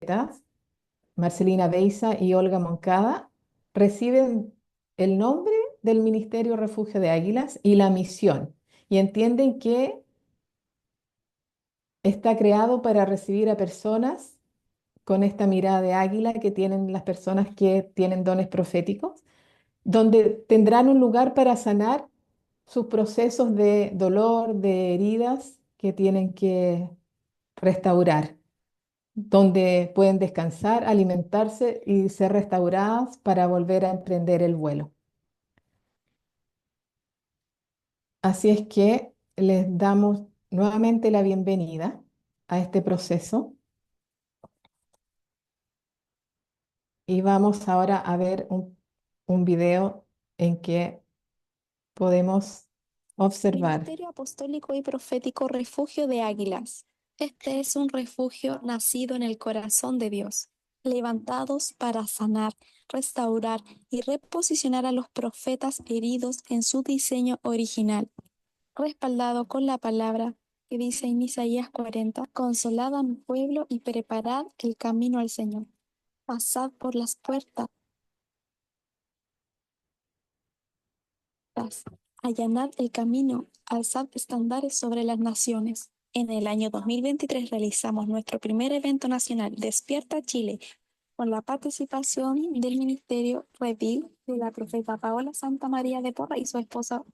profetas, Marcelina Beiza y Olga Moncada, reciben el nombre del Ministerio Refugio de Águilas y la misión, y entienden que está creado para recibir a personas con esta mirada de águila que tienen las personas que tienen dones proféticos, donde tendrán un lugar para sanar sus procesos de dolor, de heridas que tienen que restaurar, donde pueden descansar, alimentarse y ser restauradas para volver a emprender el vuelo. Así es que les damos nuevamente la bienvenida a este proceso y vamos ahora a ver un video en que podemos observar. Ministerio Apostólico y Profético Refugio de Águilas. Este es un refugio nacido en el corazón de Dios, levantados para sanar, restaurar y reposicionar a los profetas heridos en su diseño original, respaldado con la palabra que dice en Isaías 40, consolad a mi pueblo y preparad el camino al Señor. Pasad por las puertas, allanad el camino, alzad estandares sobre las naciones. En el año 2023 realizamos nuestro primer evento nacional, Despierta Chile, con la participación del Ministerio Redil de la profeta Paola Santa María de Porra y su esposo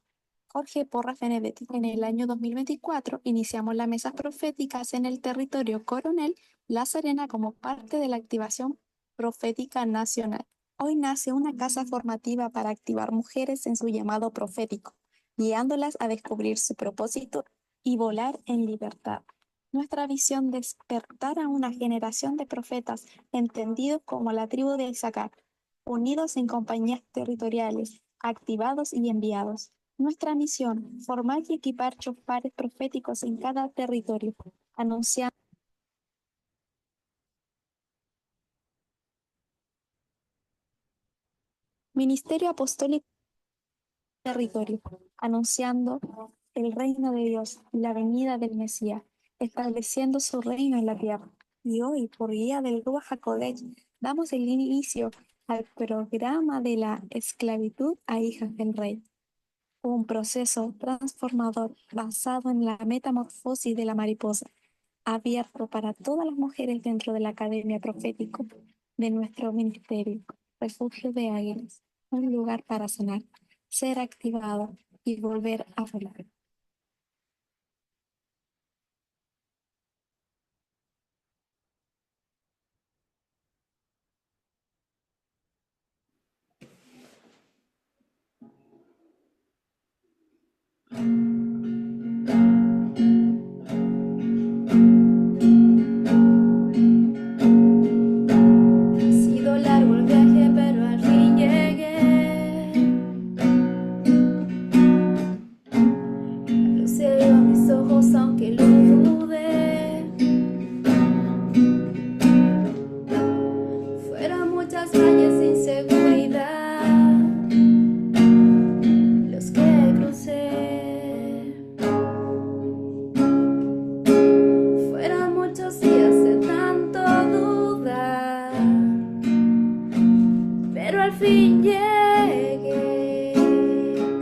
Jorge Porras Benedetti. En el año 2024 iniciamos las mesas proféticas en el territorio Coronel La Serena como parte de la activación profética nacional. Hoy nace una casa formativa para activar mujeres en su llamado profético, guiándolas a descubrir su propósito y volar en libertad. Nuestra visión: despertar a una generación de profetas entendidos como la tribu de Isaacar, unidos en compañías territoriales, activados y enviados. Nuestra misión: formar y equipar chofares proféticos en cada territorio, anunciando Ministerio Apostólico territorio, anunciando el reino de Dios y la venida del Mesías, estableciendo su reino en la tierra. Y hoy, por guía del Ruach HaKodesh, damos el inicio al programa de la esclavitud a hijas del rey, un proceso transformador basado en la metamorfosis de la mariposa, abierto para todas las mujeres dentro de la Academia Profética de nuestro ministerio, Refugio de Águilas, un lugar para sanar, ser activado y volver a volar. Ha sido largo el viaje, pero al fin llegué. Lucero a mis ojos, aunque lo dudé. Fueron muchas calles sin seguridad los que crucé. Fueron muchos días de tanto dudar, pero al fin llegué,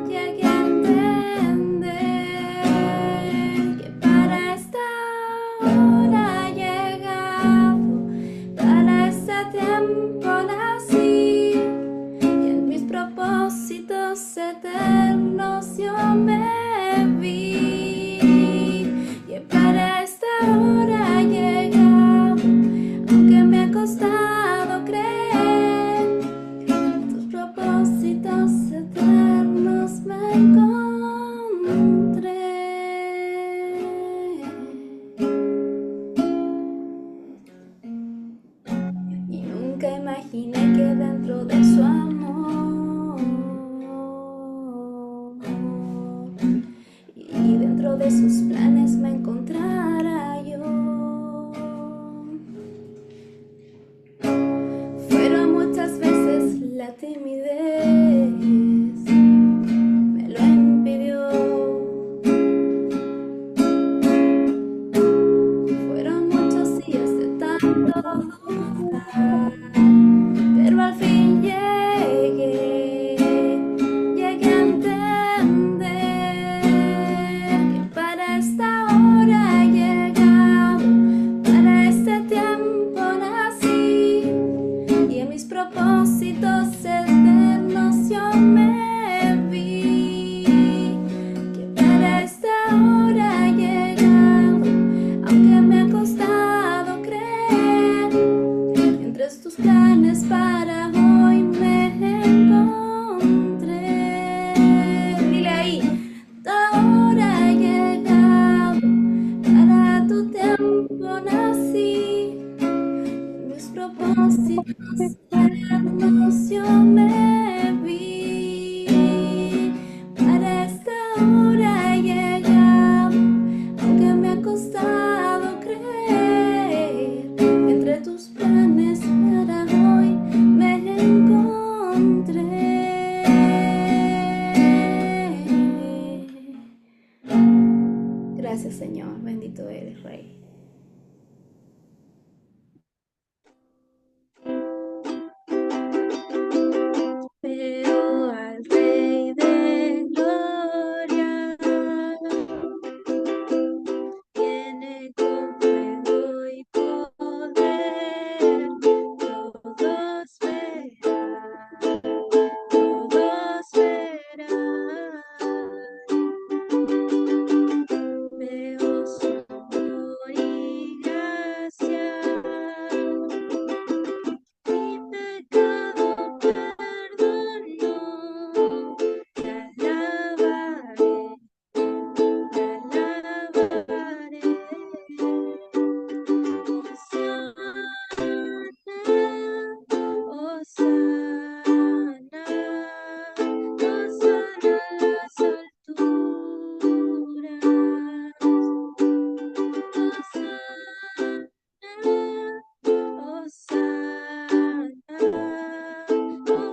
llegué a entender que para esta hora ha llegado, para este tiempo nací, y en mis propósitos eternos yo me vi, y para esta hora ha llegado, aunque me ha costado creer, en tus propósitos eternos me encontré. Y nunca imaginé que dentro de su amor y dentro de sus planes me encontrara yo. Fueron muchas veces la timidez me lo impidió. Fueron muchos días de tanto dudar, propósitos eternos yo me vi. Para esta hora llega, aunque me ha costado creer, entre tus planes para hoy me encontré. Gracias, Señor, bendito eres, Rey. Veo al Rey de Gloria, viene con fuego y poder, todos verán, todos verán. Veo su amor y gracia, mi pecado perdonó, te alabaré, te alabaré. Hosana, Hosana, Hosana a las alturas. Hosana, Hosana, Hosana a las alturas.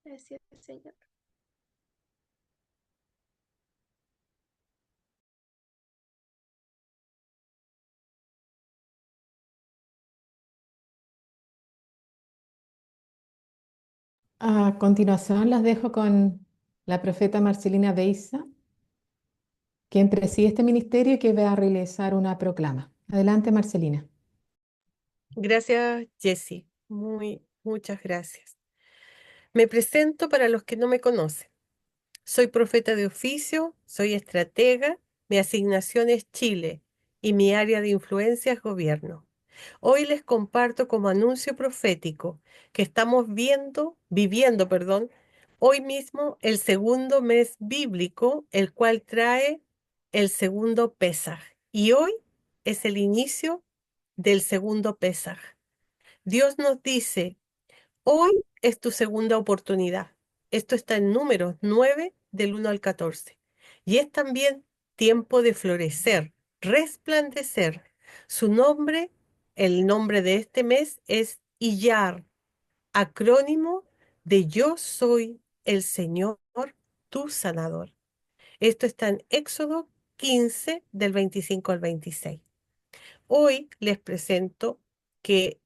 Gracias, Señor. A continuación las dejo con la profeta Marcelina Beiza, quien preside este ministerio y que va a realizar una proclama. Adelante, Marcelina. Gracias, Jessie. Muchas gracias. Me presento para los que no me conocen. Soy profeta de oficio, soy estratega, mi asignación es Chile y mi área de influencia es gobierno. Hoy les comparto como anuncio profético que estamos viviendo, hoy mismo el segundo mes bíblico, el cual trae el segundo Pesaj. Y hoy es el inicio del segundo Pesaj. Dios nos dice, hoy es tu segunda oportunidad. Esto está en Números 9, del 1 al 14. Y es también tiempo de florecer, resplandecer. Su nombre, el nombre de este mes es Iyar, acrónimo de Yo soy el Señor, tu sanador. Esto está en Éxodo 15, del 25 al 26. Hoy les presento que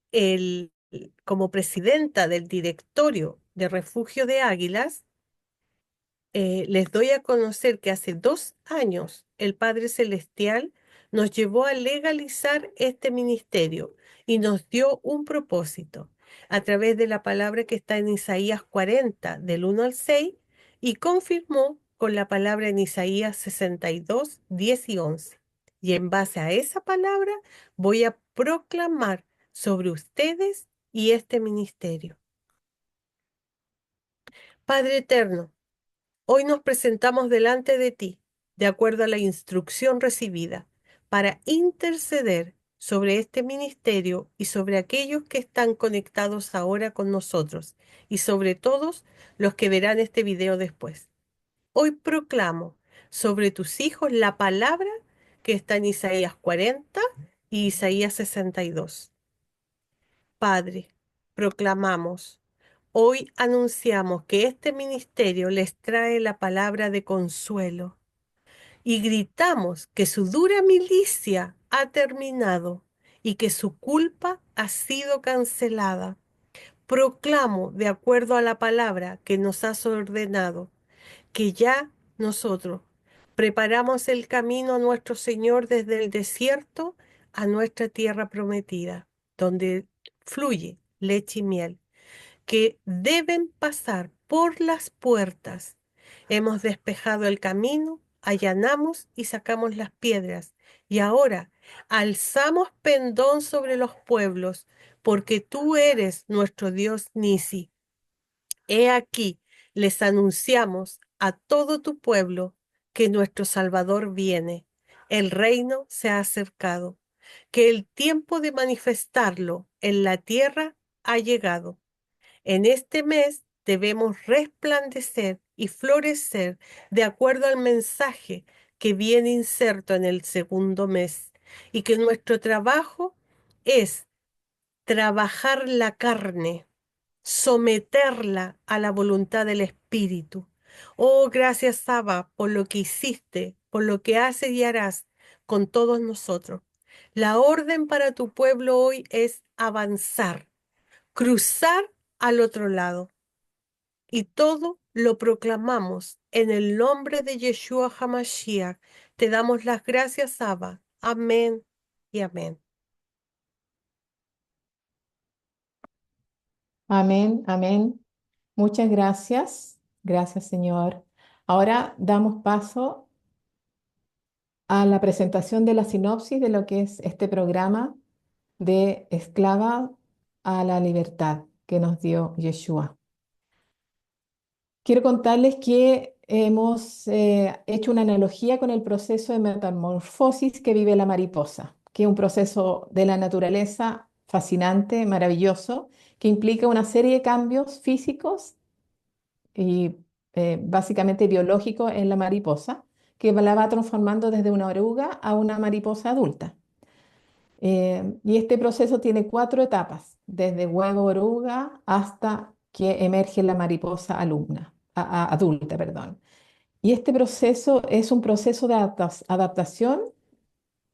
como presidenta del directorio de Refugio de Águilas, les doy a conocer que hace 2 años el Padre Celestial nos llevó a legalizar este ministerio y nos dio un propósito a través de la palabra que está en Isaías 40, del 1 al 6, y confirmó con la palabra en Isaías 62, 10 y 11. Y en base a esa palabra voy a proclamar sobre ustedes y este ministerio. Padre eterno, Hoy nos presentamos delante de ti, de acuerdo a la instrucción recibida, para interceder sobre este ministerio y sobre aquellos que están conectados ahora con nosotros, y sobre todos los que verán este video después. Hoy proclamo sobre tus hijos la palabra que está en Isaías 40 y Isaías 62. Padre, proclamamos, hoy anunciamos que este ministerio les trae la palabra de consuelo y gritamos que su dura milicia ha terminado y que su culpa ha sido cancelada. Proclamo, de acuerdo a la palabra que nos has ordenado, que ya nosotros preparamos el camino a nuestro Señor desde el desierto a nuestra tierra prometida, donde fluye leche y miel, que deben pasar por las puertas. Hemos despejado el camino, allanamos y sacamos las piedras, y ahora alzamos pendón sobre los pueblos, porque tú eres nuestro Dios Nisi. He aquí, les anunciamos a todo tu pueblo que nuestro Salvador viene. El reino se ha acercado, que el tiempo de manifestarlo en la tierra ha llegado. En este mes debemos resplandecer y florecer de acuerdo al mensaje que viene inserto en el segundo mes, y que nuestro trabajo es trabajar la carne, someterla a la voluntad del Espíritu. Oh, gracias, Abba, por lo que hiciste, por lo que haces y harás con todos nosotros. La orden para tu pueblo hoy es avanzar, cruzar al otro lado. Y todo lo proclamamos en el nombre de Yeshua HaMashiach. Te damos las gracias, Abba. Amén y amén. Amén, amén. Muchas gracias. Gracias, Señor. Ahora damos paso a la presentación de la sinopsis de lo que es este programa de esclava a la libertad que nos dio Yeshua. Quiero contarles que hemos hecho una analogía con el proceso de metamorfosis que vive la mariposa, que es un proceso de la naturaleza fascinante, maravilloso, que implica una serie de cambios físicos y básicamente biológicos en la mariposa, que la va transformando desde una oruga a una mariposa adulta. Y este proceso tiene cuatro etapas, desde huevo oruga hasta que emerge la mariposa adulta, perdón. Y este proceso es un proceso de adaptación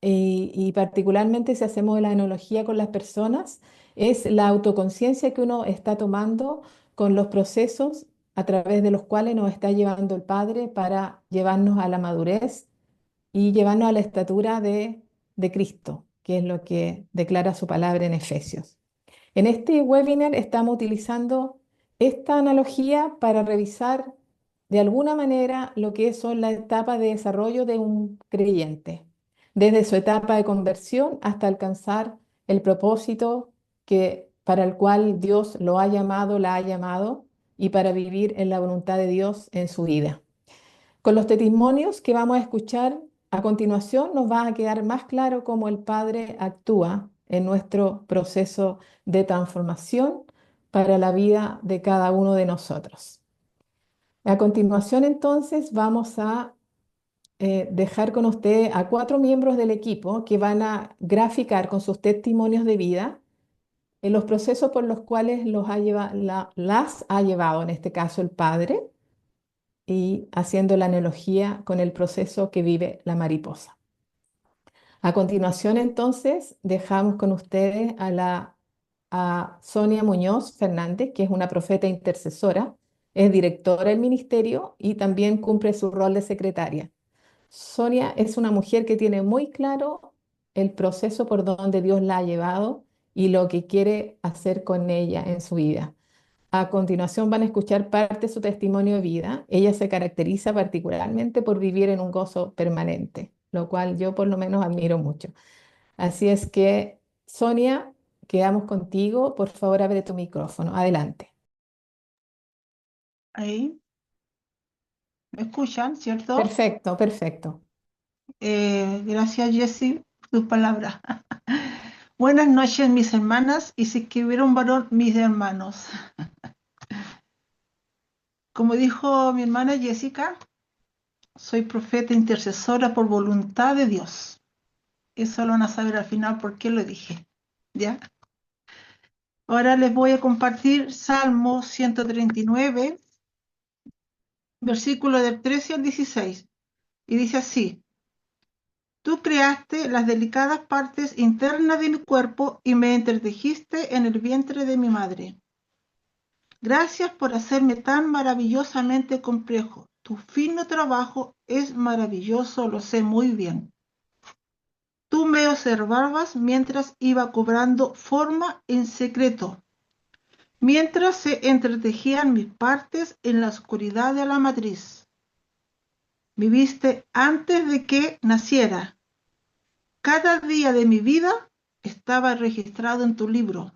y particularmente si hacemos la analogía con las personas, es la autoconciencia que uno está tomando con los procesos a través de los cuales nos está llevando el Padre para llevarnos a la madurez y llevarnos a la estatura de Cristo, que es lo que declara su palabra en Efesios. En este webinar estamos utilizando esta analogía para revisar de alguna manera lo que son las etapas de desarrollo de un creyente, desde su etapa de conversión hasta alcanzar el propósito para el cual Dios lo ha llamado, la ha llamado, y para vivir en la voluntad de Dios en su vida. Con los testimonios que vamos a escuchar a continuación, nos va a quedar más claro cómo el Padre actúa en nuestro proceso de transformación para la vida de cada uno de nosotros. A continuación, entonces, vamos a dejar con usted a cuatro miembros del equipo que van a graficar con sus testimonios de vida en los procesos por los cuales las ha llevado, en este caso, el Padre, y haciendo la analogía con el proceso que vive la mariposa. A continuación, entonces, dejamos con ustedes a Sonia Muñoz Fernández, que es una profeta intercesora, es directora del ministerio y también cumple su rol de secretaria. Sonia es una mujer que tiene muy claro el proceso por donde Dios la ha llevado y lo que quiere hacer con ella en su vida. A continuación van a escuchar parte de su testimonio de vida. Ella se caracteriza particularmente por vivir en un gozo permanente, lo cual yo por lo menos admiro mucho. Así es que, Sonia, quedamos contigo. Por favor, abre tu micrófono. Adelante. Ahí. ¿Me escuchan, cierto? Perfecto, perfecto. Gracias, Jessie, tus palabras. Buenas noches, mis hermanas, y si que hubiera un varón, mis hermanos. Como dijo mi hermana Jessica, soy profeta intercesora por voluntad de Dios. Eso lo van a saber al final por qué lo dije. ¿Ya? Ahora les voy a compartir Salmo 139, versículo del 13 al 16. Y dice así: Tú creaste las delicadas partes internas de mi cuerpo y me entretejiste en el vientre de mi madre. Gracias por hacerme tan maravillosamente complejo. Tu fino trabajo es maravilloso, lo sé muy bien. Tú me observabas mientras iba cobrando forma en secreto, mientras se entretejían mis partes en la oscuridad de la matriz. Me viste antes de que naciera. Cada día de mi vida estaba registrado en tu libro.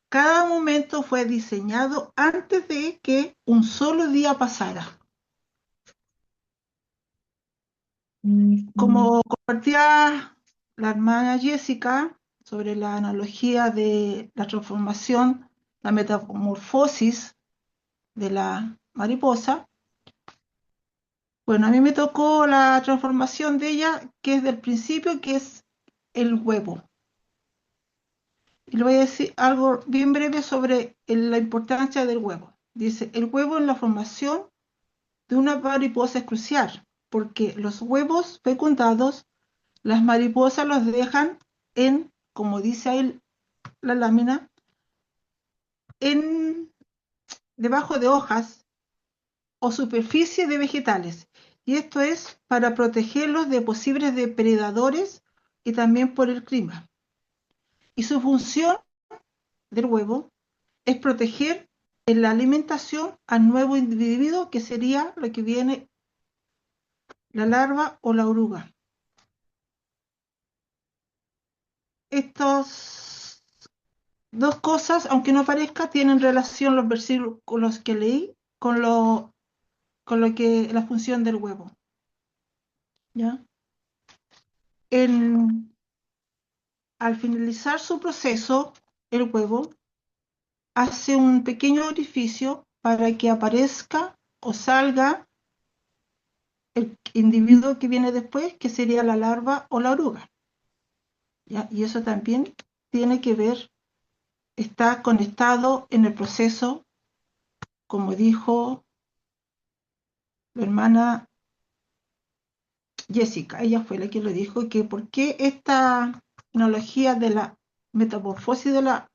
Cada momento fue diseñado antes de que un solo día pasara. Como compartía la hermana Jessica sobre la analogía de la transformación, la metamorfosis de la mariposa, bueno, a mí me tocó la transformación de ella, que es del principio, que es el huevo. Y le voy a decir algo bien breve sobre la importancia del huevo. Dice, el huevo en la formación de una mariposa es crucial, porque los huevos fecundados, las mariposas los dejan en, como dice ahí la lámina, en debajo de hojas o superficie de vegetales. Y esto es para protegerlos de posibles depredadores y también por el clima. Y su función del huevo es proteger en la alimentación al nuevo individuo, que sería lo que viene la larva o la oruga. Estas dos cosas, aunque no parezca, tienen relación los versículos que leí con lo que la función del huevo. ¿Ya? Al finalizar su proceso, el huevo hace un pequeño orificio para que aparezca o salga el individuo que viene después, que sería la larva o la oruga. ¿Ya? Y eso también tiene que ver, está conectado en el proceso, como dijo la hermana Jessica. Ella fue la que lo dijo, que por qué esta analogía de la metamorfosis de la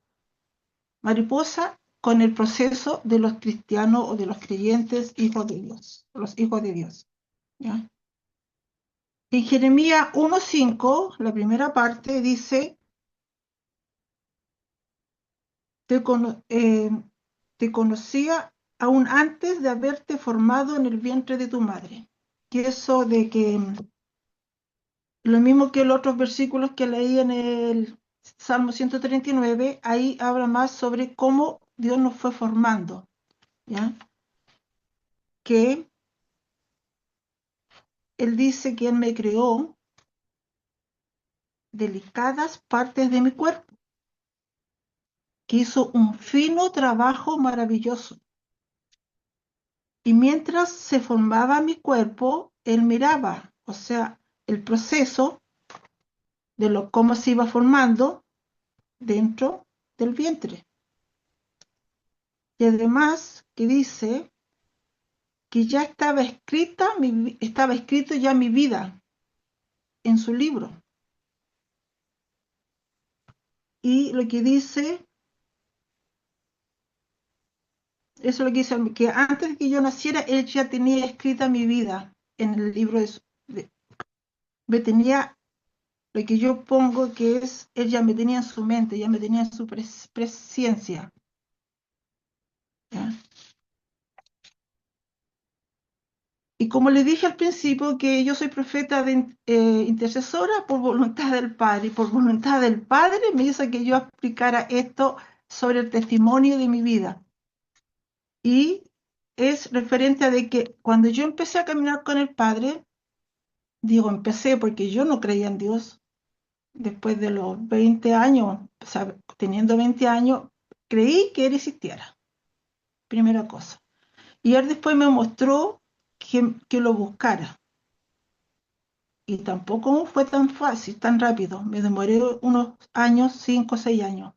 mariposa con el proceso de los cristianos o de los creyentes hijos de Dios, los hijos de Dios. ¿Ya? En Jeremías 1:5, la primera parte dice, te conocía aún antes de haberte formado en el vientre de tu madre. Y eso de que, lo mismo que los otros versículos que leí en el Salmo 139, ahí habla más sobre cómo Dios nos fue formando, ¿ya? Que Él dice que Él me creó delicadas partes de mi cuerpo, que hizo un fino trabajo maravilloso. Y mientras se formaba mi cuerpo, Él miraba, o sea, el proceso de cómo se iba formando dentro del vientre. Y además que dice que ya estaba escrito ya mi vida en su libro. Y lo que dice, eso es lo que dice, que antes de que yo naciera, Él ya tenía escrita mi vida en el libro me tenía, lo que yo pongo que es, Él ya me tenía en su mente, ya me tenía en su presencia. ¿Ya? Y como le dije al principio, que yo soy profeta intercesora por voluntad del Padre, y por voluntad del Padre me hizo que yo explicara esto sobre el testimonio de mi vida. Y es referente a de que cuando yo empecé a caminar con el Padre, digo empecé porque yo no creía en Dios. Después de los 20 años, o sea, teniendo 20 años, creí que Él existiera, primera cosa. Y Él después me mostró que lo buscara. Y tampoco fue tan fácil, tan rápido. Me demoré unos años, 5 o 6 años.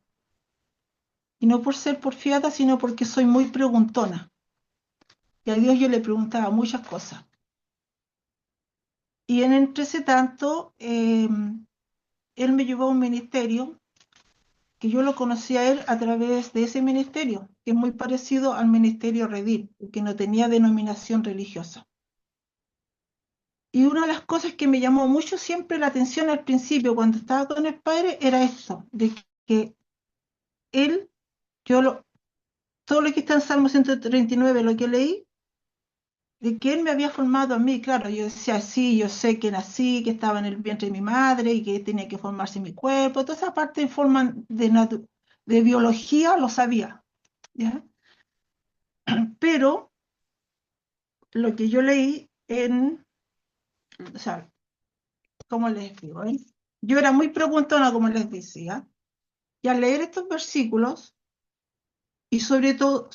Y no por ser porfiada, sino porque soy muy preguntona. Y a Dios yo le preguntaba muchas cosas. Y en entre ese tanto, Él me llevó a un ministerio que yo lo conocí a Él a través de ese ministerio, que es muy parecido al ministerio Redil, que no tenía denominación religiosa. Y una de las cosas que me llamó mucho siempre la atención al principio, cuando estaba con el Padre, era esto, de que Él, yo lo, todo lo que está en Salmo 139, lo que leí, de que Él me había formado a mí. Claro, yo decía, sí, yo sé que nací, que estaba en el vientre de mi madre y que tenía que formarse mi cuerpo. Toda esa parte en forma de biología lo sabía, ¿ya? Pero lo que yo leí o sea, ¿cómo les digo? Yo era muy preguntona, como les decía, y al leer estos versículos, y sobre todo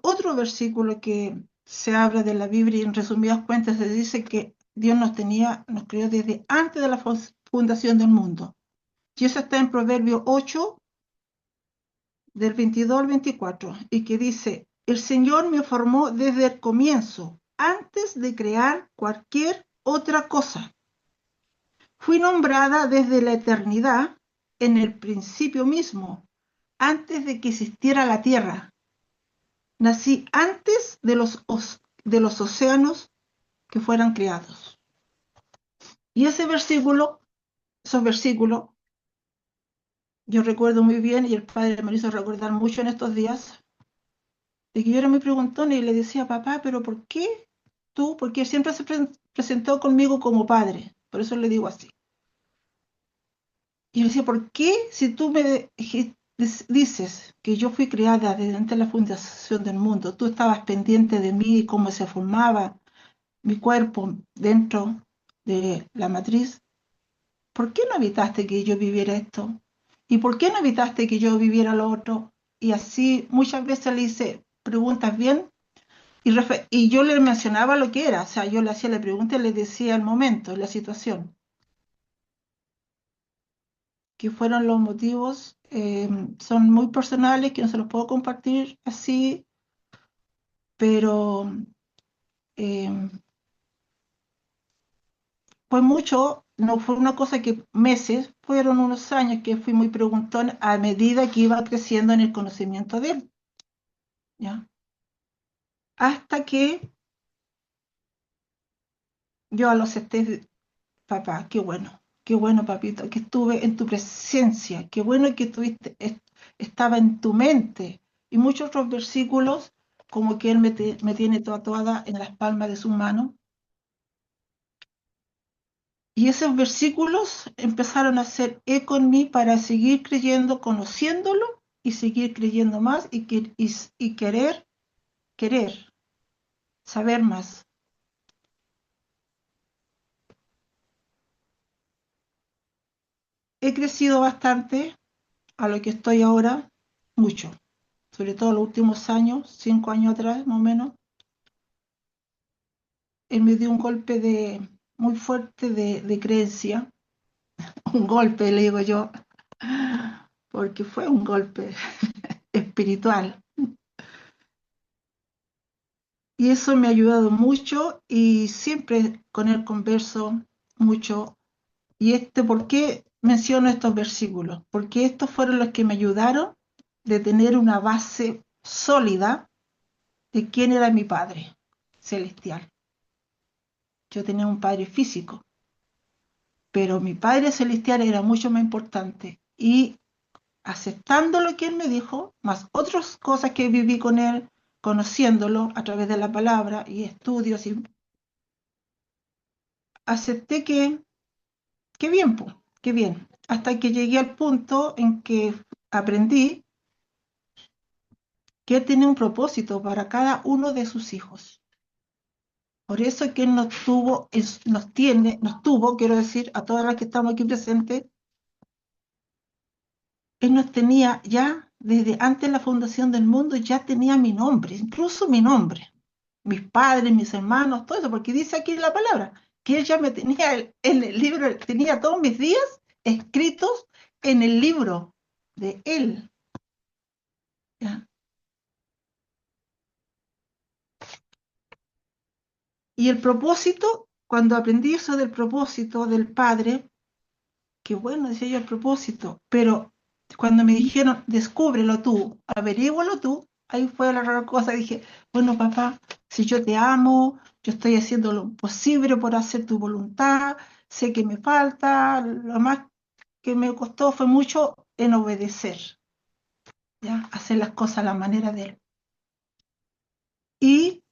otro versículo que se habla de la Biblia y en resumidas cuentas se dice que Dios nos creó desde antes de la fundación del mundo. Y eso está en Proverbios 8, del 22 al 24, y que dice, el Señor me formó desde el comienzo, antes de crear cualquier otra cosa. Fui nombrada desde la eternidad, en el principio mismo, antes de que existiera la tierra. Nací antes de los océanos que fueran creados. Y esos versículos, yo recuerdo muy bien, y el Padre me lo hizo recordar mucho en estos días, de que yo era muy preguntona y le decía, papá, pero ¿por qué tú? Porque él siempre se presentó conmigo como padre, por eso le digo así. Y yo decía, ¿por qué si tú me dices que yo fui creada desde antes de la fundación del mundo, tú estabas pendiente de mí, cómo se formaba mi cuerpo dentro de la matriz? ¿Por qué no evitaste que yo viviera esto? ¿Y por qué no evitaste que yo viviera lo otro? Y así muchas veces le hice preguntas bien y yo le mencionaba lo que era, o sea, yo le hacía la pregunta y le decía el momento, la situación, que fueron los motivos, son muy personales, que no se los puedo compartir así, pero eh, fue mucho, no fue una cosa que meses, fueron unos años que fui muy preguntón a medida que iba creciendo en el conocimiento de él, ¿ya? Hasta que yo a los 70, papá, qué bueno, papito, que estuve en tu presencia, qué bueno que estaba en tu mente. Y muchos otros versículos, como que Él me tiene tatuada en las palmas de su mano. Y esos versículos empezaron a hacer eco en mí para seguir creyendo, conociéndolo y seguir creyendo más y querer, saber más. He crecido bastante a lo que estoy ahora, mucho, sobre todo los últimos años, 5 años atrás más o menos. Él me dio un golpe muy fuerte de creencia, un golpe, le digo yo, porque fue un golpe espiritual. Y eso me ha ayudado mucho y siempre con él converso mucho. Y ¿por qué menciono estos versículos? Porque estos fueron los que me ayudaron de tener una base sólida de quién era mi Padre celestial. Yo tenía un Padre físico, pero mi Padre celestial era mucho más importante. Y aceptando lo que Él me dijo, más otras cosas que viví con Él, conociéndolo a través de la palabra y estudios, y acepté que bien, pues, que bien. Hasta que llegué al punto en que aprendí que Él tiene un propósito para cada uno de sus hijos. Por eso es que Él nos tuvo, nos tuvo, quiero decir, a todas las que estamos aquí presentes, Él nos tenía ya, desde antes de la fundación del mundo, ya tenía mi nombre, incluso mi nombre, mis padres, mis hermanos, todo eso, porque dice aquí la palabra, que Él ya me tenía en el libro, tenía todos mis días escritos en el libro de Él. ¿Ya? Y el propósito, cuando aprendí eso del propósito del Padre, que bueno, decía yo el propósito, pero cuando me dijeron, descúbrelo tú, averígualo tú, ahí fue la rara cosa, dije, bueno, papá, si yo te amo, yo estoy haciendo lo posible por hacer tu voluntad, sé que me falta, lo más que me costó fue mucho en obedecer, ¿ya? Hacer las cosas a la manera de Él. Y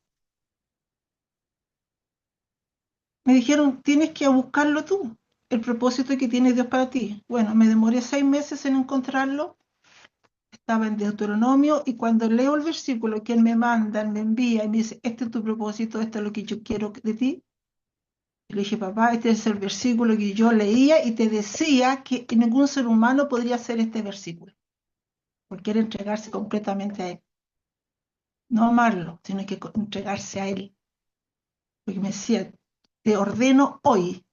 me dijeron, tienes que buscarlo tú, el propósito que tiene Dios para ti. Bueno, me demoré 6 meses en encontrarlo, estaba en Deuteronomio, y cuando leo el versículo que Él me manda, Él me envía y me dice, este es tu propósito, esto es lo que yo quiero de ti, le dije, papá, este es el versículo que yo leía y te decía que ningún ser humano podría hacer este versículo, porque era entregarse completamente a Él. No amarlo, sino que entregarse a Él. Porque me decía, te ordeno hoy,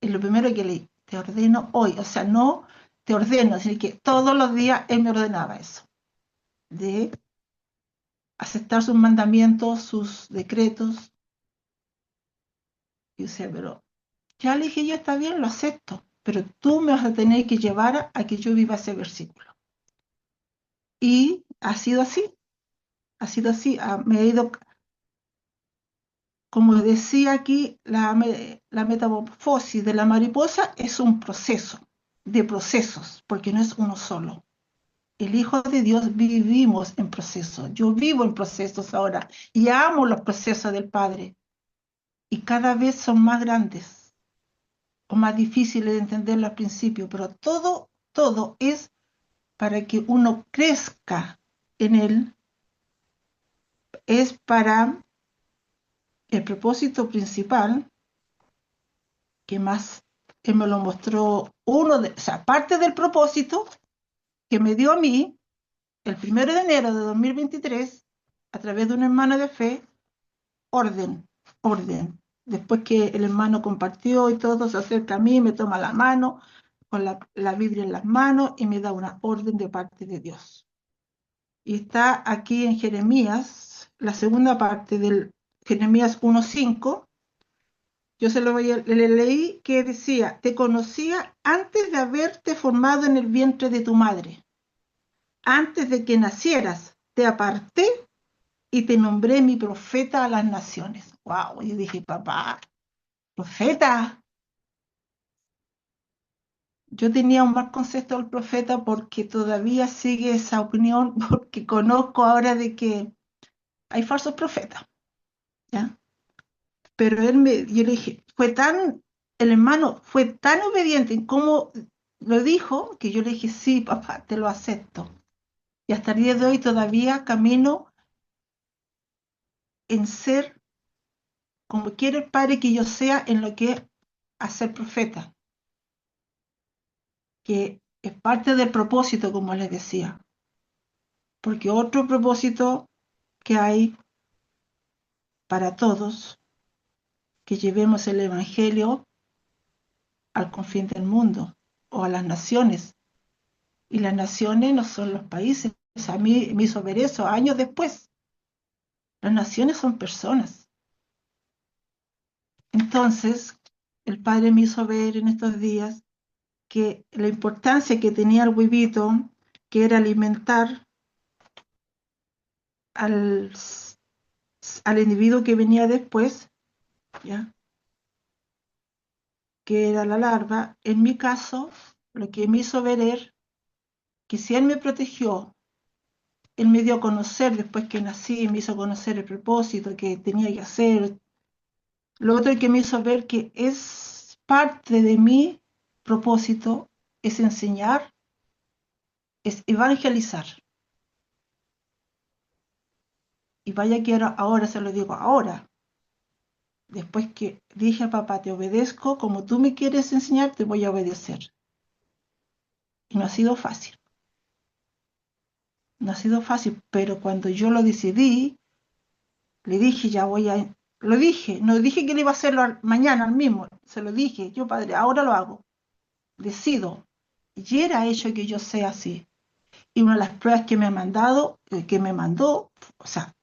es lo primero que leí, te ordeno hoy, o sea, no te ordeno, sino que todos los días Él me ordenaba eso, de aceptar sus mandamientos, sus decretos. Y decía, pero ya le dije yo, está bien, lo acepto, pero tú me vas a tener que llevar a que yo viva ese versículo. Y ha sido así, me he ido, como decía aquí, la metamorfosis de la mariposa es un proceso de procesos, porque no es uno solo. El Hijo de Dios vivimos en procesos. Yo vivo en procesos ahora y amo los procesos del Padre. Y cada vez son más grandes o más difíciles de entenderlo al principio, pero todo es para que uno crezca en Él, es para el propósito principal, que más Él me lo mostró, o sea, parte del propósito que me dio a mí el 1 de enero de 2023, a través de una hermana de fe, orden. Después que el hermano compartió y todo, se acerca a mí, me toma la mano, con la Biblia en las manos, y me da una orden de parte de Dios. Y está aquí en Jeremías, la segunda parte del Jeremías 1:5. Yo le leí que decía, te conocía antes de haberte formado en el vientre de tu madre. Antes de que nacieras, te aparté y te nombré mi profeta a las naciones. Wow, yo dije, papá, profeta. Yo tenía un mal concepto del profeta porque todavía sigue esa opinión, porque conozco ahora de que hay falsos profetas, ¿ya? Pero yo le dije, el hermano fue tan obediente en cómo lo dijo, que yo le dije, sí, papá, te lo acepto. Y hasta el día de hoy todavía camino en ser como quiere el Padre que yo sea en lo que es hacer profeta, que es parte del propósito, como les decía. Porque otro propósito que hay para todos, que llevemos el Evangelio al confín del mundo o a las naciones. Y las naciones no son los países. A mí me hizo ver eso años después. Las naciones son personas. Entonces, el Padre me hizo ver en estos días que la importancia que tenía el huevito, que era alimentar al, al individuo que venía después, ¿ya? Que era la larva, en mi caso, lo que me hizo ver es que si Él me protegió, Él me dio a conocer después que nací, me hizo conocer el propósito que tenía que hacer. Lo otro que me hizo ver que es parte de mi propósito, es enseñar, es evangelizar. Y vaya que ahora se lo digo ahora. Después que dije a papá, te obedezco como tú me quieres enseñar, te voy a obedecer. Y no ha sido fácil. No ha sido fácil, pero cuando yo lo decidí, le dije, ya voy a... Lo dije, no dije que le iba a hacerlo mañana al mismo, se lo dije, yo padre, ahora lo hago, decido. Y era hecho que yo sea así. Y una de las pruebas que me ha mandado, que me mandó, o sea,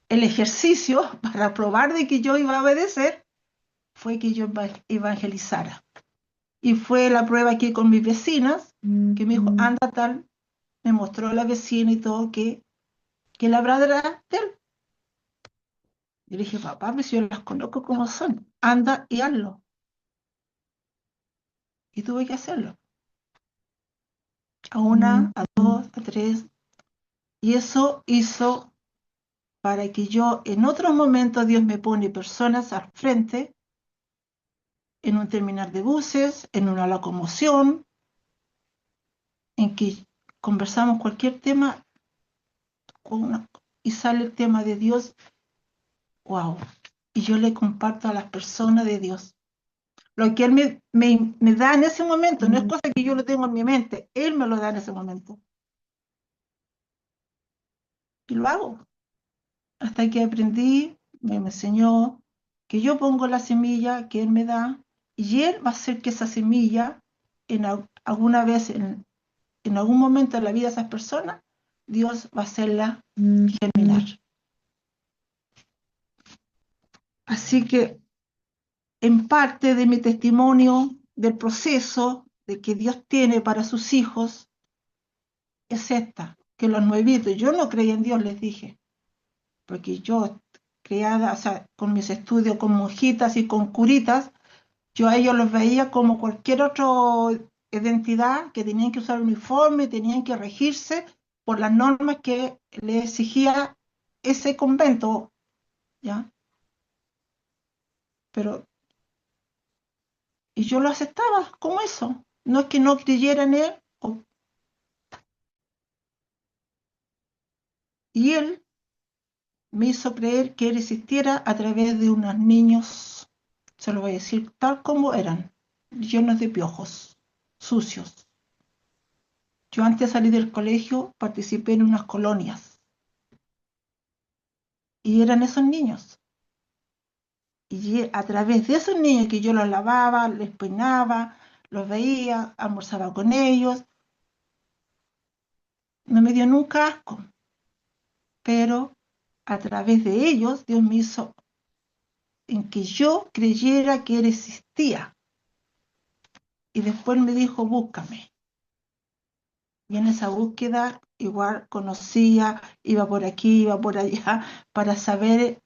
el ejercicio para probar de que yo iba a obedecer, fue que yo evangelizara. Y fue la prueba aquí con mis vecinas, que me dijo, anda tal, me mostró la vecina y todo, que la verdad de él. Yo le dije, papá, pues yo las conozco como son, anda y hazlo. Y tuve que hacerlo. A una, a dos, a tres. Y eso hizo para que yo, en otros momentos, Dios me pone personas al frente, en un terminar de buses, en una locomoción, en que conversamos cualquier tema y sale el tema de Dios, wow. Y yo le comparto a las personas de Dios. Lo que Él me da en ese momento, no es cosa que yo lo tengo en mi mente, Él me lo da en ese momento. Y lo hago. Hasta que aprendí, me enseñó que yo pongo la semilla que Él me da y Él va a hacer que esa semilla, alguna vez, en algún momento de la vida de esas personas, Dios va a hacerla germinar. Así que en parte de mi testimonio, del proceso de que Dios tiene para sus hijos, es esta, que los nuevitos, yo no creía en Dios, les dije, porque yo, criada, o sea, con mis estudios con monjitas y con curitas, yo a ellos los veía como cualquier otra identidad que tenían que usar uniforme, tenían que regirse por las normas que le exigía ese convento, ¿ya? Pero, y yo lo aceptaba como eso. No es que no creyera en él, y él me hizo creer que él existiera a través de unos niños, se lo voy a decir tal como eran, llenos de piojos, sucios. Yo antes de salir del colegio participé en unas colonias y eran esos niños. Y a través de esos niños que yo los lavaba, les peinaba, los veía, almorzaba con ellos, no me dio nunca asco, pero a través de ellos Dios me hizo en que yo creyera que Él existía. Y después me dijo, búscame. Y en esa búsqueda igual conocía, iba por aquí, iba por allá, para saber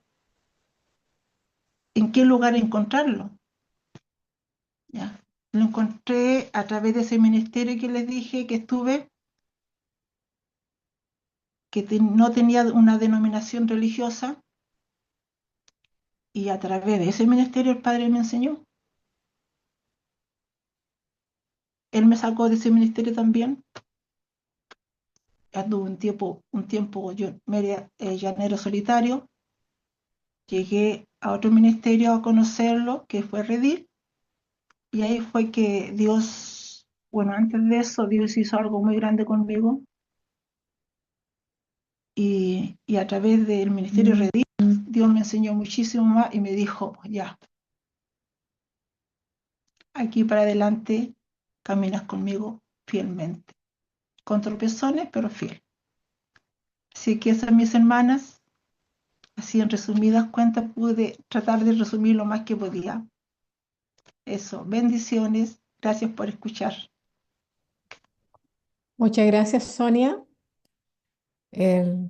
en qué lugar encontrarlo. ¿Ya? Lo encontré a través de ese ministerio que les dije que estuve, que no tenía una denominación religiosa, y a través de ese ministerio el Padre me enseñó. Él me sacó de ese ministerio también. Anduve un tiempo yo, media, llanero solitario. Llegué a otro ministerio a conocerlo, que fue Redil, y ahí fue que Dios, bueno, antes de eso, Dios hizo algo muy grande conmigo, y a través del ministerio Redil, Dios me enseñó muchísimo más y me dijo, ya, aquí para adelante caminas conmigo fielmente, con tropezones, pero fiel. Así que esas mis hermanas, así en resumidas cuentas, pude tratar de resumir lo más que podía. Eso, bendiciones, gracias por escuchar. Muchas gracias, Sonia.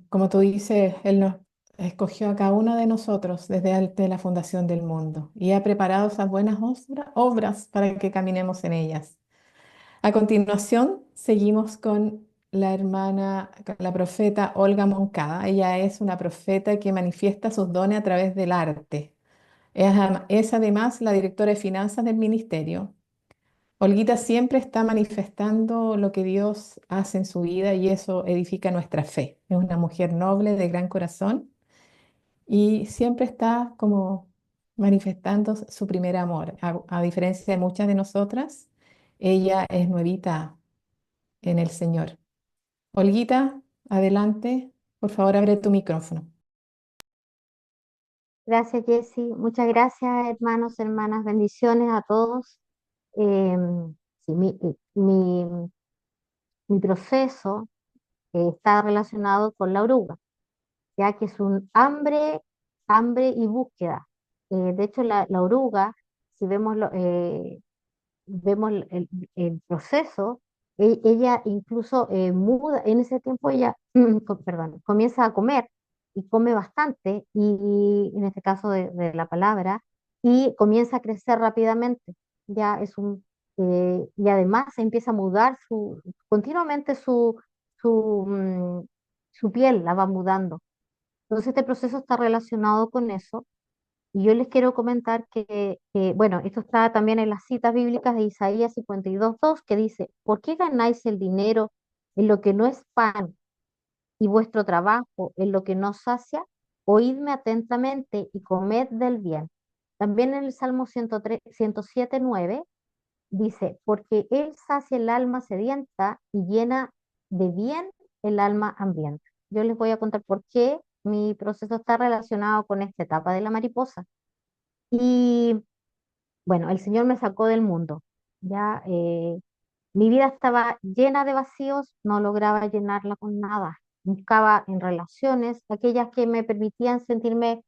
Como tú dices, Él nos escogió a cada uno de nosotros desde antes de la fundación del mundo y ha preparado esas buenas obras para que caminemos en ellas. A continuación, seguimos con la hermana, con la profeta Olga Moncada. Ella es una profeta que manifiesta sus dones a través del arte. Es además la directora de finanzas del ministerio. Olguita siempre está manifestando lo que Dios hace en su vida y eso edifica nuestra fe. Es una mujer noble, de gran corazón y siempre está como manifestando su primer amor. A diferencia de muchas de nosotras, ella es nuevita en el Señor. Olguita, adelante, por favor, abre tu micrófono. Gracias, Jessy. Muchas gracias, hermanos, hermanas. Bendiciones a todos. Sí, mi proceso está relacionado con la oruga, ya que es un hambre y búsqueda. De hecho, la oruga, si vemos el proceso, ella incluso muda, en ese tiempo ella, perdón, comienza a comer y come bastante, y en este caso de la palabra, y comienza a crecer rápidamente. Ya es y además se empieza a mudar continuamente su piel la va mudando. Entonces este proceso está relacionado con eso. Y yo les quiero comentar bueno, esto está también en las citas bíblicas de Isaías 52:2, que dice: ¿por qué ganáis el dinero en lo que no es pan y vuestro trabajo en lo que no sacia? Oídme atentamente y comed del bien. También en el Salmo 107:9 dice: porque Él sacia el alma sedienta y llena de bien el alma hambrienta. Yo les voy a contar por qué mi proceso está relacionado con esta etapa de la mariposa. Y bueno, el Señor me sacó del mundo. Ya mi vida estaba llena de vacíos, no lograba llenarla con nada. Buscaba en relaciones aquellas que me permitían sentirme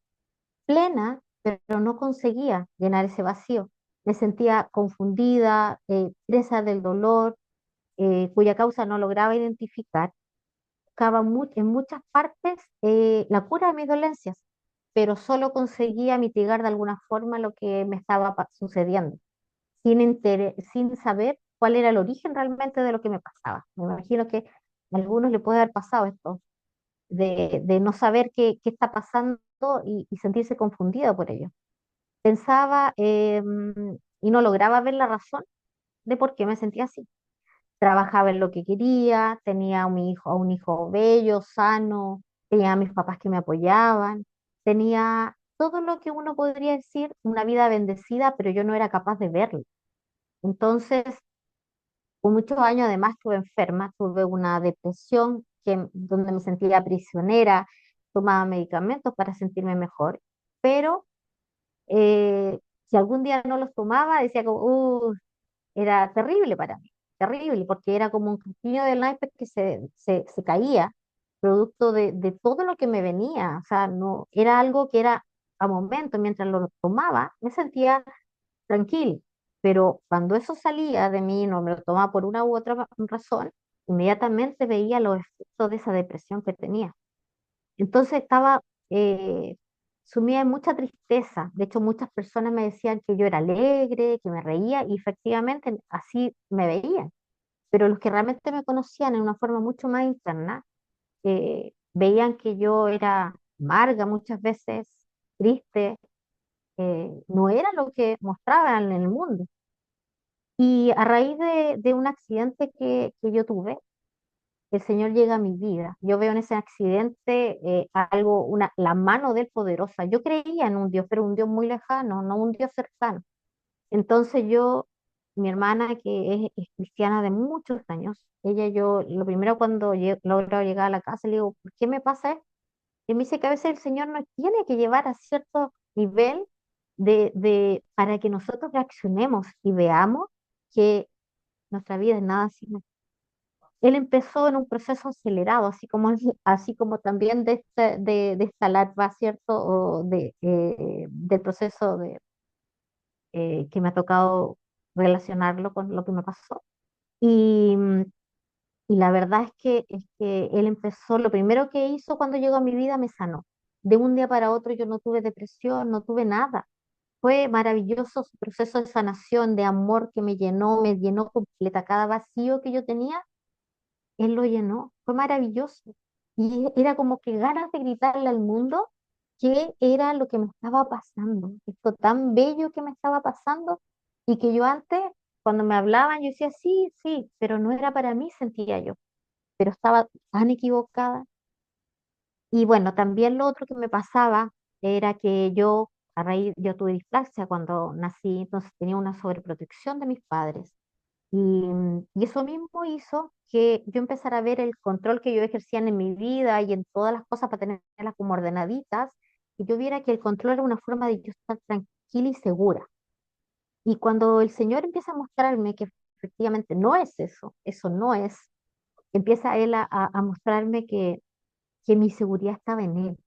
plena, pero no conseguía llenar ese vacío. Me sentía confundida, presa del dolor, cuya causa no lograba identificar. Buscaba en muchas partes la cura de mis dolencias, pero solo conseguía mitigar de alguna forma lo que me estaba sucediendo, sin saber cuál era el origen realmente de lo que me pasaba. Me imagino que a algunos le puede haber pasado esto, de no saber qué está pasando y sentirse confundido por ello. Pensaba y no lograba ver la razón de por qué me sentía así. Trabajaba en lo que quería, tenía a un hijo bello, sano, tenía a mis papás que me apoyaban, tenía todo lo que uno podría decir, una vida bendecida, pero yo no era capaz de verlo. Entonces, por muchos años además estuve enferma, tuve una depresión donde me sentía prisionera, tomaba medicamentos para sentirme mejor, pero si algún día no los tomaba, decía como, era terrible para mí, terrible, porque era como un castillo de naipes que se caía, producto de todo lo que me venía. O sea, no, era algo que era a momento, mientras lo tomaba, me sentía tranquila, pero cuando eso salía de mí, no me lo tomaba por una u otra razón, inmediatamente veía los efectos de esa depresión que tenía. Entonces estaba sumida en mucha tristeza. De hecho, muchas personas me decían que yo era alegre, que me reía, y efectivamente así me veían. Pero los que realmente me conocían en una forma mucho más interna, veían que yo era amarga muchas veces, triste, no era lo que mostraban en el mundo. Y a raíz de un accidente que yo tuve, el Señor llega a mi vida. Yo veo en ese accidente la mano del poderosa. Yo creía en un Dios, pero un Dios muy lejano, no un Dios cercano. Entonces mi hermana, que es cristiana de muchos años, lo primero cuando logro llegar a la casa, le digo: ¿por qué me pasa esto? Y me dice que a veces el Señor nos tiene que llevar a cierto nivel para que nosotros reaccionemos y veamos que nuestra vida es nada sino. Él empezó en un proceso acelerado, así como también de esta larva, ¿cierto? Del proceso que me ha tocado relacionarlo con lo que me pasó. Y, mm, y la verdad es que él empezó, lo primero que hizo cuando llegó a mi vida me sanó. De un día para otro yo no tuve depresión, no tuve nada. Fue maravilloso su proceso de sanación, de amor que me llenó completa. Cada vacío que yo tenía, él lo llenó. Fue maravilloso. Y era como que ganas de gritarle al mundo qué era lo que me estaba pasando. Esto tan bello que me estaba pasando, y que yo antes, cuando me hablaban, yo decía: sí, sí, pero no era para mí, sentía yo. Pero estaba tan equivocada. Y bueno, también lo otro que me pasaba, era que yo tuve displasia cuando nací, entonces tenía una sobreprotección de mis padres. Y eso mismo hizo que yo empezara a ver el control que yo ejercía en mi vida y en todas las cosas para tenerlas como ordenaditas, y yo viera que el control era una forma de yo estar tranquila y segura. Y cuando el Señor empieza a mostrarme que efectivamente no es eso, eso no es, empieza Él a mostrarme que mi seguridad estaba en Él.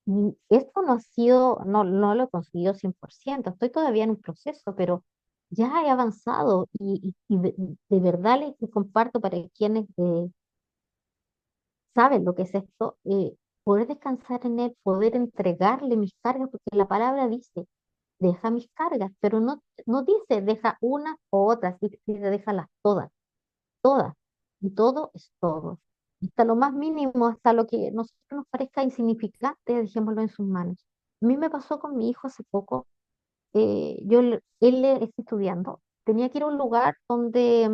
Y esto no ha sido, no lo he conseguido 100%, estoy todavía en un proceso, pero ya he avanzado y de verdad les comparto para quienes saben lo que es esto, poder descansar en Él, poder entregarle mis cargas, porque la palabra dice, deja mis cargas, pero no dice deja unas o otras, dice déjalas todas, todas, y todo es todo. Hasta lo más mínimo, hasta lo que a nosotros nos parezca insignificante, dejémoslo en sus manos. A mí me pasó con mi hijo hace poco, él está estudiando, tenía que ir a un lugar donde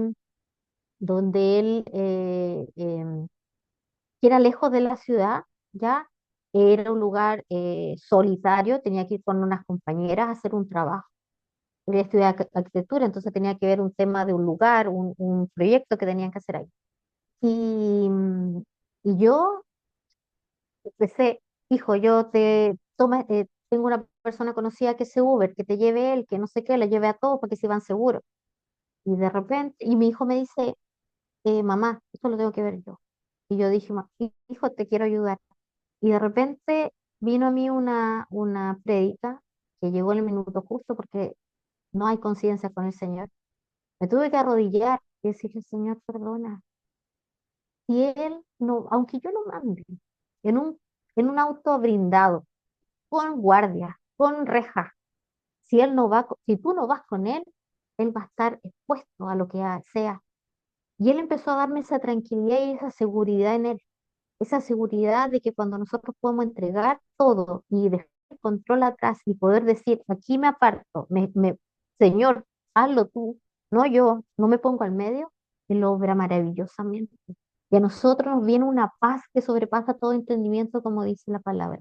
él, que era lejos de la ciudad, ya era un lugar solitario, tenía que ir con unas compañeras a hacer un trabajo. Él estudiaba arquitectura, entonces tenía que ver un tema de un lugar, un proyecto que tenían que hacer ahí. Y, y yo empecé, hijo, tengo una persona conocida que es Uber, que te lleve él, que no sé qué, le lleve a todos para que se van seguros. Y de repente, y mi hijo me dice, mamá, esto lo tengo que ver yo. Y yo dije, hijo, te quiero ayudar". Y de repente vino a mí una prédica que llegó en el minuto justo porque no hay conciencia con el Señor. Me tuve que arrodillar y decirle, Señor, perdona. Si Él no, aunque yo lo mande en un auto blindado, con guardia, con reja, si Él no va, si tú no vas con Él, Él va a estar expuesto a lo que sea. Y Él empezó a darme esa tranquilidad y esa seguridad en Él. Esa seguridad de que cuando nosotros podemos entregar todo y dejar el control atrás y poder decir, aquí me aparto, Señor, hazlo tú, no yo, no me pongo al medio, Él lo obra maravillosamente. Y a nosotros nos viene una paz que sobrepasa todo entendimiento, como dice la palabra.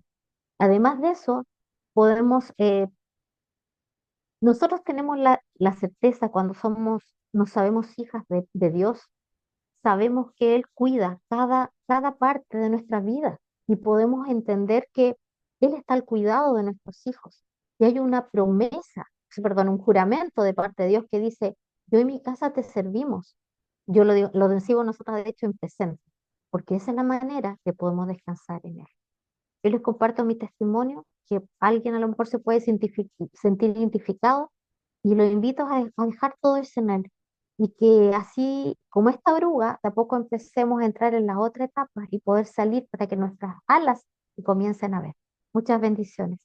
Además de eso, podemos, nosotros tenemos la certeza cuando nos sabemos hijas de Dios, sabemos que Él cuida cada parte de nuestra vida y podemos entender que Él está al cuidado de nuestros hijos. Y hay una promesa, perdón, un juramento de parte de Dios que dice, yo y mi casa te servimos. Yo lo decimos nosotros de hecho en presente, porque esa es la manera que podemos descansar en Él. Yo les comparto mi testimonio, que alguien a lo mejor se puede sentir identificado y lo invito a dejar todo eso en él. Y que así, como esta oruga, de a poco empecemos a entrar en las otras etapas y poder salir para que nuestras alas comiencen a ver. Muchas bendiciones.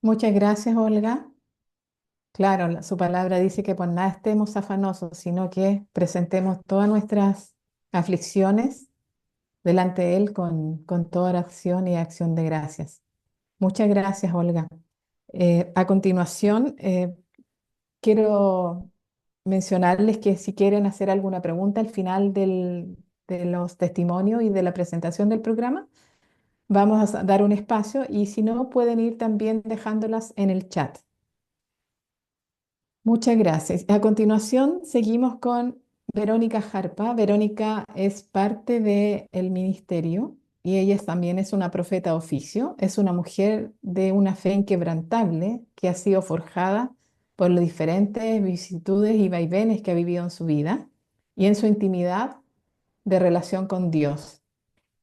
Muchas gracias, Olga. Claro, su palabra dice que por nada estemos afanosos, sino que presentemos todas nuestras aflicciones delante de Él con toda oración y acción de gracias. Muchas gracias, Olga. A continuación, quiero mencionarles que si quieren hacer alguna pregunta al final de los testimonios y de la presentación del programa, vamos a dar un espacio y si no, pueden ir también dejándolas en el chat. Muchas gracias. A continuación, seguimos con Verónica Jarpa. Verónica es parte del ministerio y ella también es una profeta de oficio. Es una mujer de una fe inquebrantable que ha sido forjada por las diferentes vicisitudes y vaivenes que ha vivido en su vida y en su intimidad de relación con Dios.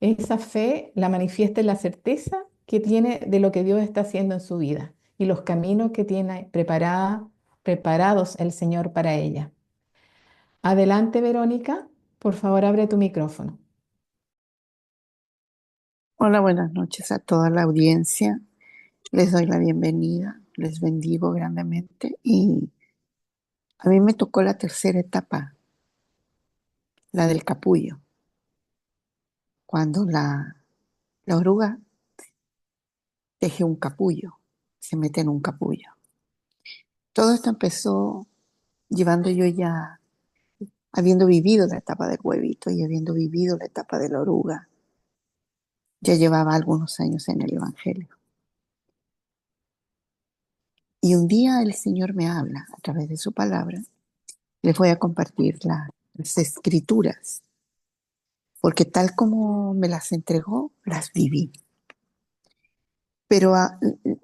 Esa fe la manifiesta en la certeza que tiene de lo que Dios está haciendo en su vida y los caminos que tiene preparados el Señor para ella. Adelante, Verónica, por favor, abre tu micrófono. Hola, buenas noches a toda la audiencia. Les doy la bienvenida, les bendigo grandemente y a mí me tocó la tercera etapa, la del capullo, cuando la oruga teje un capullo, se mete en un capullo. Todo esto empezó llevando yo ya, habiendo vivido la etapa del huevito y habiendo vivido la etapa de la oruga. Ya llevaba algunos años en el Evangelio. Y un día el Señor me habla a través de su palabra. Les voy a compartir las escrituras, porque tal como me las entregó, las viví. Pero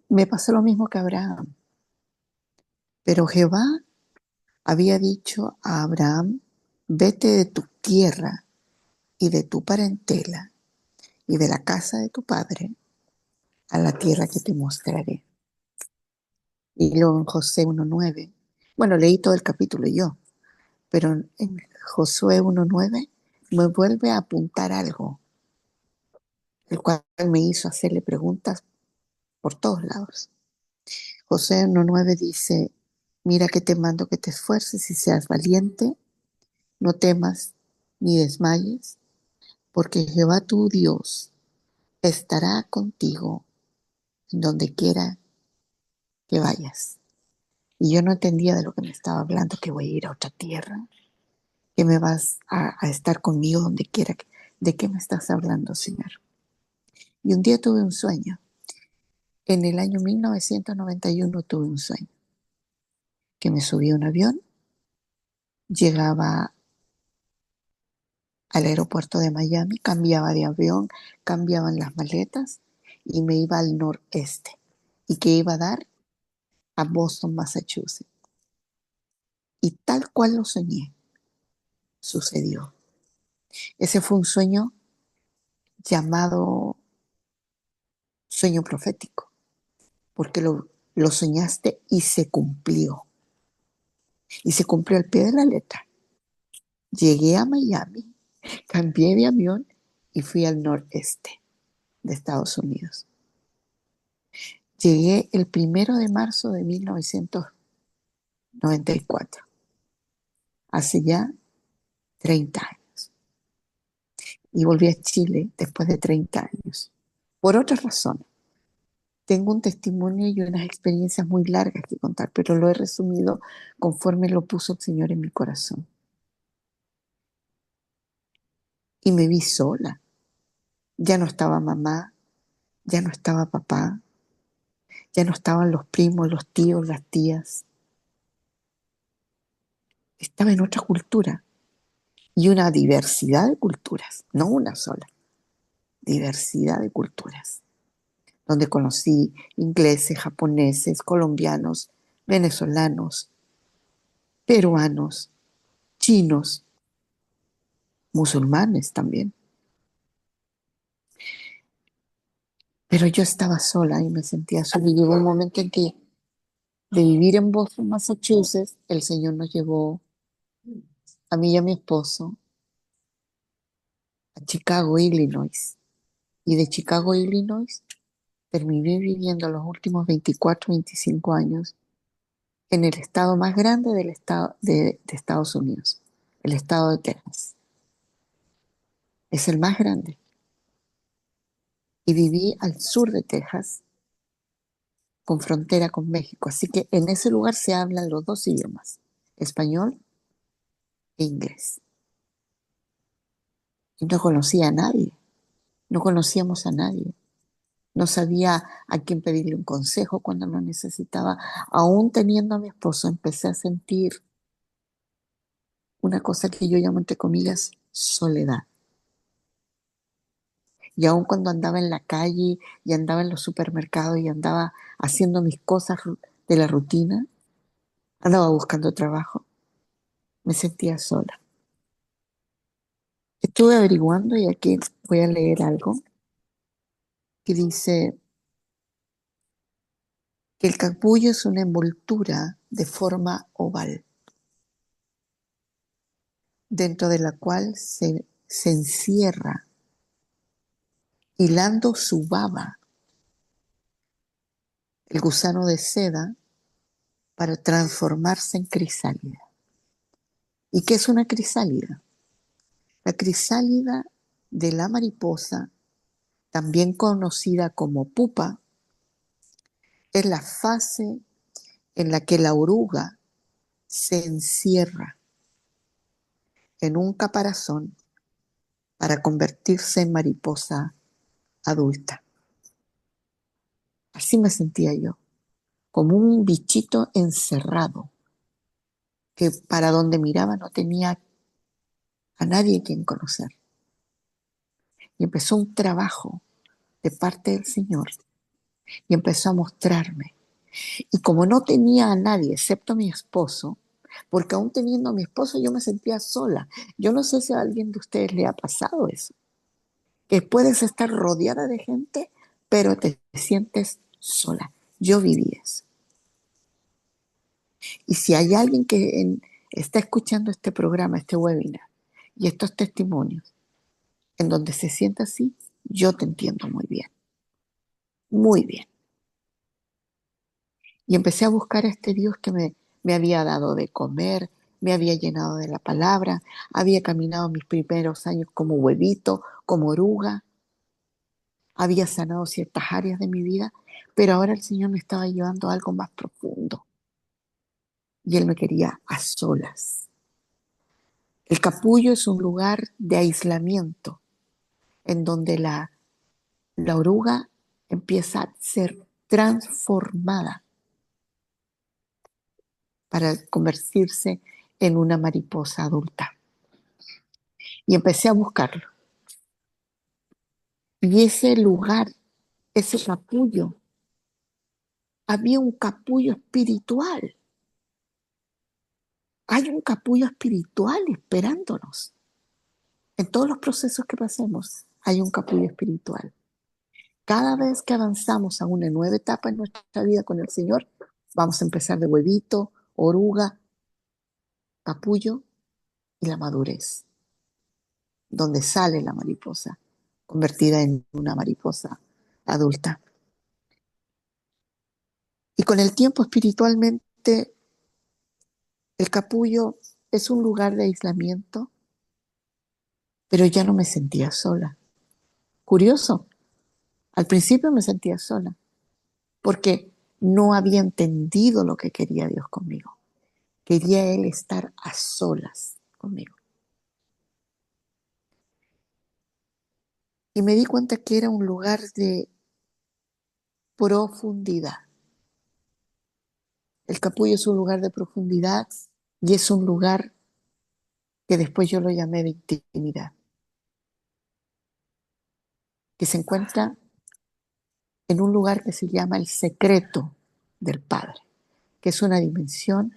me pasó lo mismo que a Abraham. Pero Jehová había dicho a Abraham, vete de tu tierra y de tu parentela y de la casa de tu padre a la tierra que te mostraré. Y luego en Josué 1:9, bueno, leí todo el capítulo yo, pero en Josué 1:9 me vuelve a apuntar algo, el cual me hizo hacerle preguntas por todos lados. Josué 1:9 dice, mira que te mando que te esfuerces y seas valiente, no temas ni desmayes, porque Jehová tu Dios estará contigo en donde quiera que vayas. Y yo no entendía de lo que me estaba hablando, que voy a ir a otra tierra, que me vas a estar conmigo donde quiera. ¿De qué me estás hablando, Señor? Y un día tuve un sueño. En el año 1991 tuve un sueño, que me subí a un avión, llegaba al aeropuerto de Miami, cambiaba de avión, cambiaban las maletas y me iba al noreste. Y que iba a dar a Boston, Massachusetts. Y tal cual lo soñé, sucedió. Ese fue un sueño llamado sueño profético, porque lo soñaste y se cumplió. Y se cumplió al pie de la letra. Llegué a Miami, cambié de avión y fui al noreste de Estados Unidos. Llegué el 1 de marzo de 1994, hace ya 30 años. Y volví a Chile después de 30 años, por otras razones. Tengo un testimonio y unas experiencias muy largas que contar, pero lo he resumido conforme lo puso el Señor en mi corazón. Y me vi sola. Ya no estaba mamá, ya no estaba papá, ya no estaban los primos, los tíos, las tías. Estaba en otra cultura y una diversidad de culturas, no una sola, diversidad de culturas, donde conocí ingleses, japoneses, colombianos, venezolanos, peruanos, chinos, musulmanes también. Pero yo estaba sola y me sentía sola. Y llegó un momento en que de vivir en Boston, Massachusetts, el Señor nos llevó a mí y a mi esposo a Chicago, Illinois. Y de Chicago, Illinois, terminé viviendo los últimos 24, 25 años en el estado más grande del estado de Estados Unidos, el estado de Texas. Es el más grande. Y viví al sur de Texas, con frontera con México. Así que en ese lugar se hablan los dos idiomas, español e inglés. Y no conocía a nadie, no conocíamos a nadie. No sabía a quién pedirle un consejo cuando lo necesitaba. Aún teniendo a mi esposo, empecé a sentir una cosa que yo llamo, entre comillas, soledad. Y aún cuando andaba en la calle y andaba en los supermercados y andaba haciendo mis cosas de la rutina, andaba buscando trabajo, me sentía sola. Estuve averiguando y aquí voy a leer algo que dice que el capullo es una envoltura de forma oval, dentro de la cual se encierra, hilando su baba, el gusano de seda para transformarse en crisálida. ¿Y qué es una crisálida? La crisálida de la mariposa, también conocida como pupa, es la fase en la que la oruga se encierra en un caparazón para convertirse en mariposa adulta. Así me sentía yo, como un bichito encerrado, que para donde miraba no tenía a nadie quien conocer. Y empezó un trabajo de parte del Señor y empezó a mostrarme. Y como no tenía a nadie excepto a mi esposo, porque aún teniendo a mi esposo yo me sentía sola. Yo no sé si a alguien de ustedes le ha pasado eso, que puedes estar rodeada de gente, pero te sientes sola. Yo viví eso. Y si hay alguien que está escuchando este programa, este webinar y estos testimonios, en donde se sienta así, yo te entiendo muy bien, muy bien. Y empecé a buscar a este Dios que me había dado de comer, me había llenado de la palabra, había caminado mis primeros años como huevito, como oruga, había sanado ciertas áreas de mi vida, pero ahora el Señor me estaba llevando a algo más profundo y Él me quería a solas. El capullo es un lugar de aislamiento en donde la oruga empieza a ser transformada para convertirse en una mariposa adulta. Y empecé a buscarlo. Y ese lugar, ese capullo, había un capullo espiritual. Hay un capullo espiritual esperándonos. En todos los procesos que pasemos, hay un capullo espiritual. Cada vez que avanzamos a una nueva etapa en nuestra vida con el Señor, vamos a empezar de huevito, oruga, capullo y la madurez, donde sale la mariposa, convertida en una mariposa adulta. Y con el tiempo espiritualmente, el capullo es un lugar de aislamiento, pero ya no me sentía sola. Curioso, al principio me sentía sola, porque no había entendido lo que quería Dios conmigo. Quería Él estar a solas conmigo. Y me di cuenta que era un lugar de profundidad. El capullo es un lugar de profundidad y es un lugar que después yo lo llamé de intimidad, que se encuentra en un lugar que se llama el secreto del Padre, que es una dimensión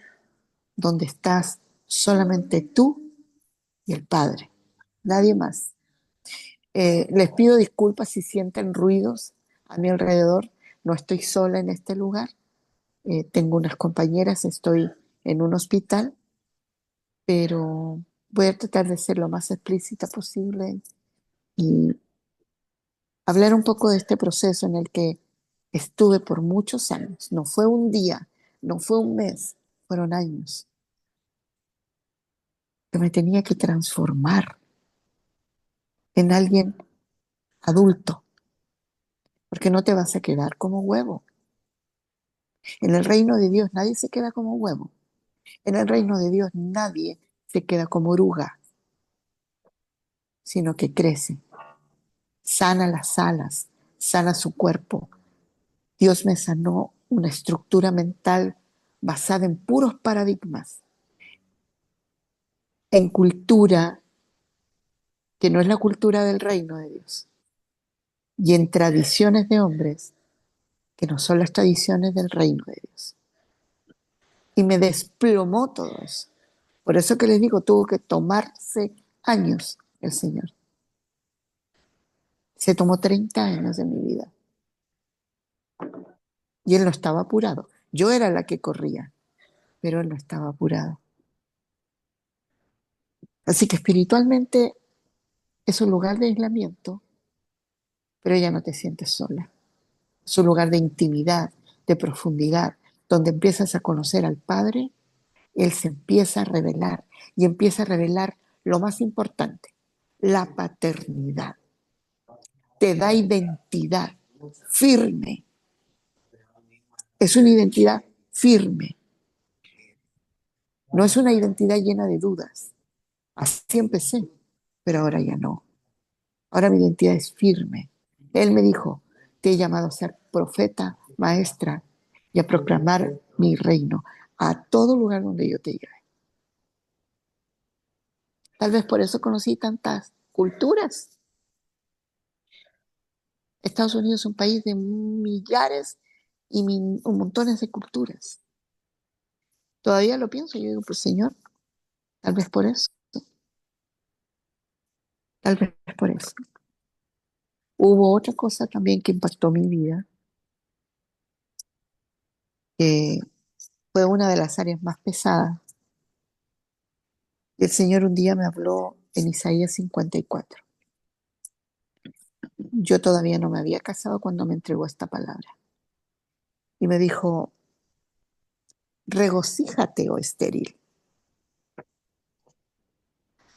donde estás solamente tú y el Padre, nadie más. Les pido disculpas si sienten ruidos a mi alrededor, no estoy sola en este lugar. Tengo unas compañeras, estoy en un hospital, pero voy a tratar de ser lo más explícita posible y hablar un poco de este proceso en el que estuve por muchos años. No fue un día, no fue un mes, fueron años que me tenía que transformar en alguien adulto, porque no te vas a quedar como huevo. En el reino de Dios nadie se queda como huevo. En el reino de Dios nadie se queda como oruga, sino que crece, sana las alas, sana su cuerpo. Dios me sanó una estructura mental basada en puros paradigmas, en cultura que no es la cultura del reino de Dios, y en tradiciones de hombres que no son las tradiciones del reino de Dios. Y me desplomó todo eso. Por eso que les digo, tuvo que tomarse años el Señor. Se tomó 30 años de mi vida. Y Él no estaba apurado. Yo era la que corría, pero Él no estaba apurado. Así que espiritualmente es un lugar de aislamiento, pero ya no te sientes sola. Es un lugar de intimidad, de profundidad, donde empiezas a conocer al Padre. Él se empieza a revelar y empieza a revelar lo más importante, la paternidad. Te da identidad firme. Es una identidad firme. No es una identidad llena de dudas. Así empecé, pero ahora ya no. Ahora mi identidad es firme. Él me dijo, te he llamado a ser profeta, maestra y a proclamar mi reino a todo lugar donde yo te lleve. Tal vez por eso conocí tantas culturas. Estados Unidos es un país de millares y montones de culturas. Todavía lo pienso, yo digo, pues Señor, tal vez por eso, tal vez por eso. Hubo otra cosa también que impactó mi vida, que fue una de las áreas más pesadas. Y el Señor un día me habló en Isaías 54. Yo todavía no me había casado cuando me entregó esta palabra. Y me dijo, regocíjate, oh estéril,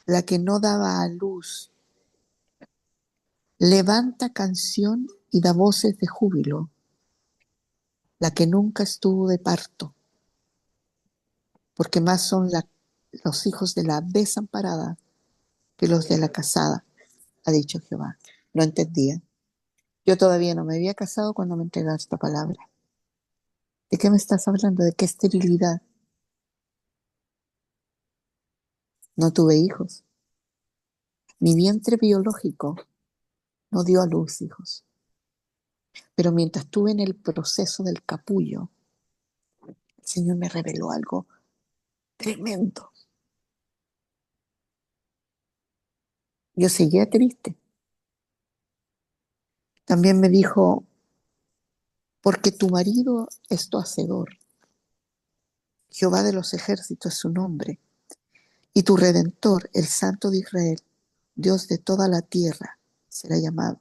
la que no daba a luz, levanta canción y da voces de júbilo, la que nunca estuvo de parto, porque más son los hijos de la desamparada que los de la casada, ha dicho Jehová. No entendía. Yo todavía no me había casado cuando me entregaste esta palabra. ¿De qué me estás hablando? ¿De qué esterilidad? No tuve hijos. Mi vientre biológico no dio a luz hijos. Pero mientras estuve en el proceso del capullo, el Señor me reveló algo tremendo. Yo seguía triste. También me dijo, porque tu marido es tu hacedor. Jehová de los ejércitos es su nombre. Y tu redentor, el Santo de Israel, Dios de toda la tierra, será llamado.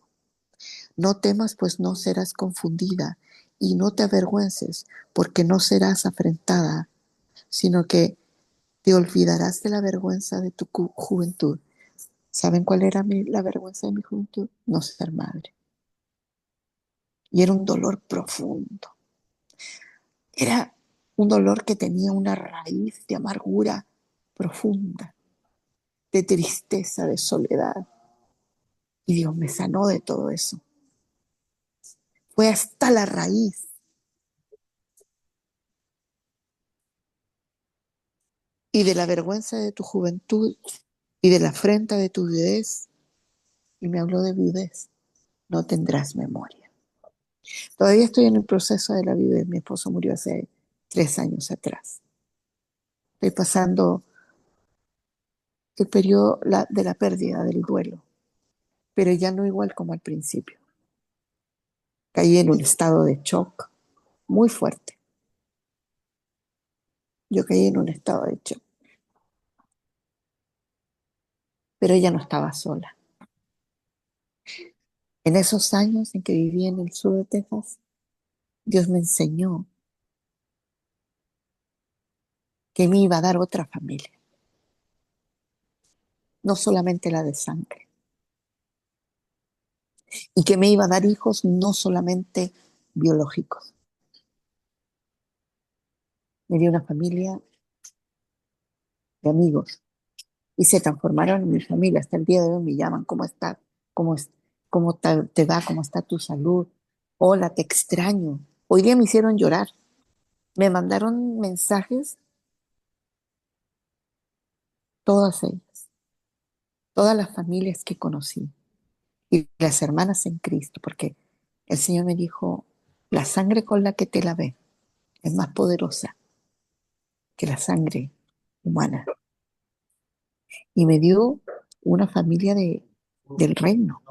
No temas, pues no serás confundida, y no te avergüences, porque no serás afrentada, sino que te olvidarás de la vergüenza de tu juventud. ¿Saben cuál era la vergüenza de mi juventud? No ser madre. Y era un dolor profundo. Era un dolor que tenía una raíz de amargura profunda, de tristeza, de soledad. Y Dios me sanó de todo eso. Fue hasta la raíz. Y de la vergüenza de tu juventud y de la afrenta de tu viudez. Y me habló de viudez. No tendrás memoria. Todavía estoy en el proceso de la viudez. Mi esposo murió hace 3 años atrás. Estoy pasando el periodo de la pérdida, del duelo, pero ya no igual como al principio. Caí en un estado de shock muy fuerte. Yo caí en un estado de shock, pero ella no estaba sola. En esos años en que viví en el sur de Texas, Dios me enseñó que me iba a dar otra familia, no solamente la de sangre, y que me iba a dar hijos no solamente biológicos. Me dio una familia de amigos y se transformaron en mi familia. Hasta el día de hoy me llaman, ¿cómo estás? ¿Cómo, cómo te va? ¿Cómo está tu salud? Hola, te extraño. Hoy día me hicieron llorar. Me mandaron mensajes, todas ellas, todas las familias que conocí y las hermanas en Cristo, porque el Señor me dijo, la sangre con la que te lavé es más poderosa que la sangre humana. Y me dio una familia del reino.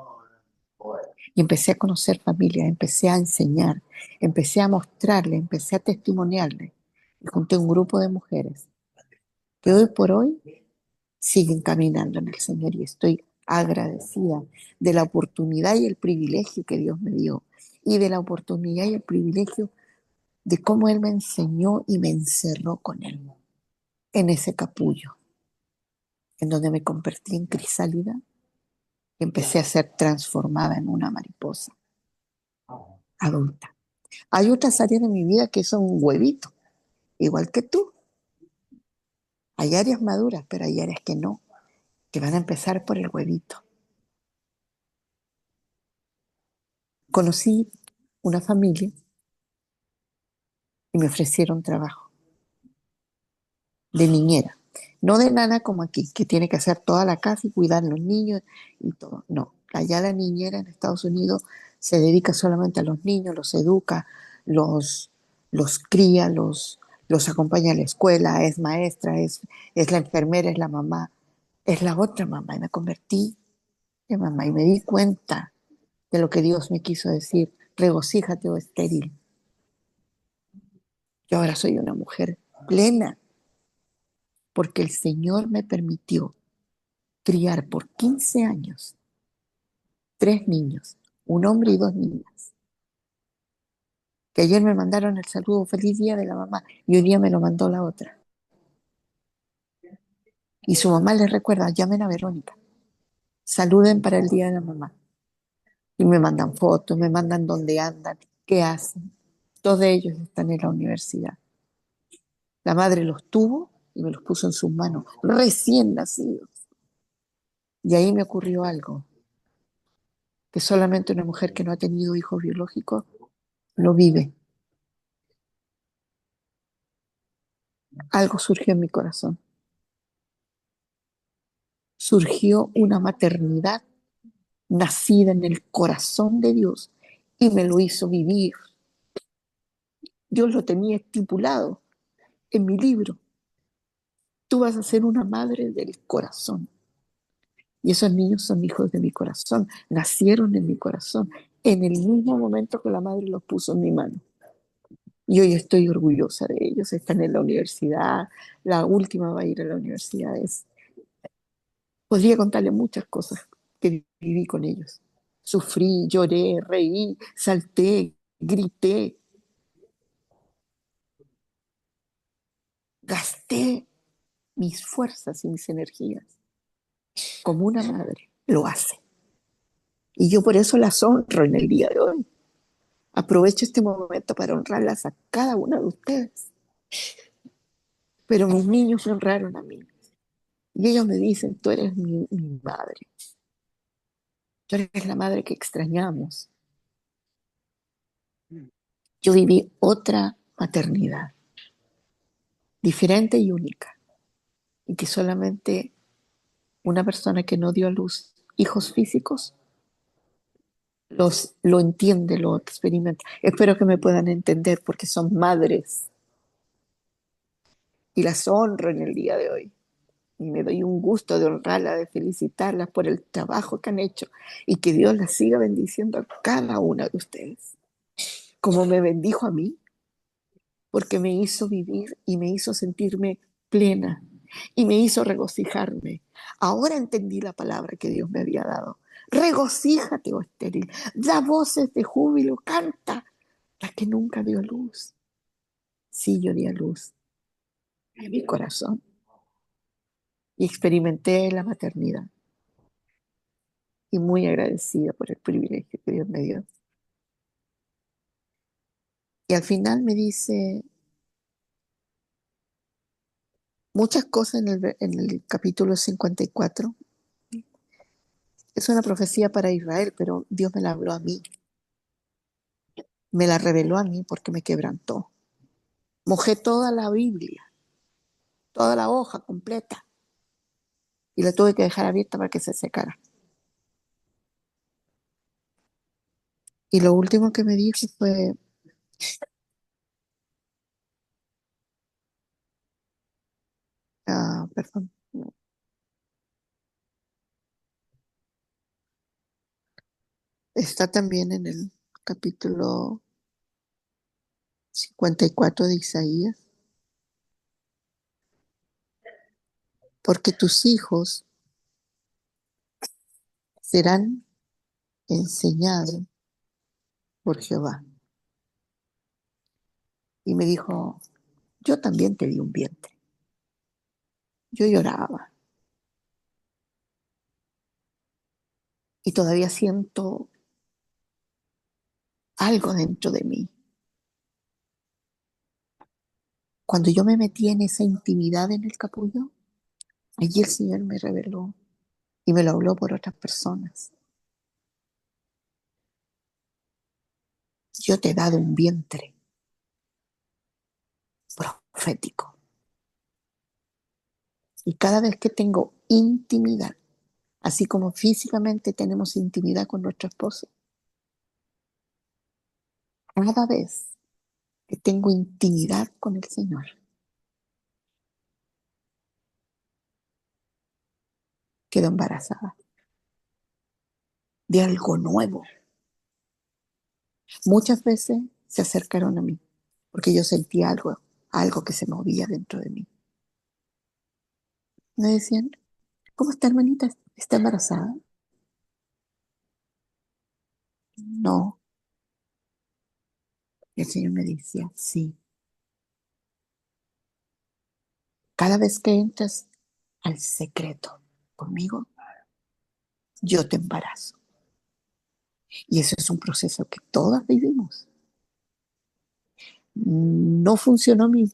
Y empecé a conocer familias, empecé a enseñar, empecé a mostrarle, empecé a testimoniarle. Y junté un grupo de mujeres que hoy por hoy siguen caminando en el Señor y estoy agradecida de la oportunidad y el privilegio que Dios me dio y de la oportunidad y el privilegio de cómo Él me enseñó y me encerró con Él en ese capullo, en donde me convertí en crisálida y empecé a ser transformada en una mariposa adulta. Hay otras áreas de mi vida que son un huevito, igual que tú. Hay áreas maduras, pero hay áreas que no, que van a empezar por el huevito. conocí una familia y me ofrecieron trabajo de niñera. No de nana como aquí, que tiene que hacer toda la casa y cuidar a los niños y todo. No, allá la niñera en Estados Unidos se dedica solamente a los niños, los educa, los, los cría, los acompaña a la escuela, es maestra, es la enfermera, es la mamá, es la otra mamá. Y me convertí en mamá y me di cuenta de lo que Dios me quiso decir. Regocíjate, oh estéril. Yo ahora soy una mujer plena porque el Señor me permitió criar por 15 años 3 niños, un hombre y 2 niñas, que ayer me mandaron el saludo feliz día de la mamá y hoy día me lo mandó la otra. Y su mamá les recuerda, llamen a Verónica, saluden para el día de la mamá. Y me mandan fotos, me mandan dónde andan, qué hacen. Todos ellos están en la universidad. La madre los tuvo y me los puso en sus manos, recién nacidos. Y ahí me ocurrió algo, que solamente una mujer que no ha tenido hijos biológicos lo vive. Algo surgió en mi corazón. Surgió una maternidad nacida en el corazón de Dios y me lo hizo vivir. Dios lo tenía estipulado en mi libro. Tú vas a ser una madre del corazón. Y esos niños son hijos de mi corazón, nacieron en mi corazón, en el mismo momento que la madre los puso en mi mano. Y hoy estoy orgullosa de ellos, están en la universidad, la última va a ir a la universidad. Podría contarle muchas cosas que viví con ellos. Sufrí, lloré, reí, salté, grité, gasté mis fuerzas y mis energías como una madre lo hace. Y yo por eso las honro en el día de hoy. Aprovecho este momento para honrarlas a cada una de ustedes. Pero mis niños me honraron a mí. Y ellos me dicen, tú eres mi madre. Tú eres la madre que extrañamos. Yo viví otra maternidad, diferente y única. Y que solamente una persona que no dio a luz hijos físicos lo entiende, lo experimenta. Espero que me puedan entender porque son madres y las honro en el día de hoy. Y me doy un gusto de honrarlas, de felicitarlas por el trabajo que han hecho y que Dios las siga bendiciendo a cada una de ustedes, como me bendijo a mí, porque me hizo vivir y me hizo sentirme plena y me hizo regocijarme. Ahora entendí la palabra que Dios me había dado. Regocíjate, oh estéril, da voces de júbilo, canta, la que nunca dio luz. Sí, yo di a luz en mi corazón y experimenté la maternidad y muy agradecida por el privilegio que Dios me dio. Y al final me dice muchas cosas en el capítulo 54. Es una profecía para Israel, pero Dios me la habló a mí. Me la reveló a mí porque me quebrantó. Mojé toda la Biblia, toda la hoja completa, y la tuve que dejar abierta para que se secara. Y lo último que me dijo fue, perdón, está también en el capítulo 54 de Isaías, porque tus hijos serán enseñados por Jehová. Y me dijo, yo también te di un vientre. Yo lloraba y todavía siento algo dentro de mí. Cuando yo me metí en esa intimidad en el capullo, allí el Señor me reveló y me lo habló por otras personas. yo te he dado un vientre profético. Y cada vez que tengo intimidad, así como físicamente tenemos intimidad con nuestro esposo, cada vez que tengo intimidad con el Señor, quedo embarazada de algo nuevo. Muchas veces se acercaron a mí porque yo sentía algo que se movía dentro de mí. Me decían, ¿cómo está, hermanita? ¿Está embarazada? No. Y el Señor me decía, sí. Cada vez que entras al secreto conmigo, yo te embarazo. Y eso es un proceso que todas vivimos. No funcionó mi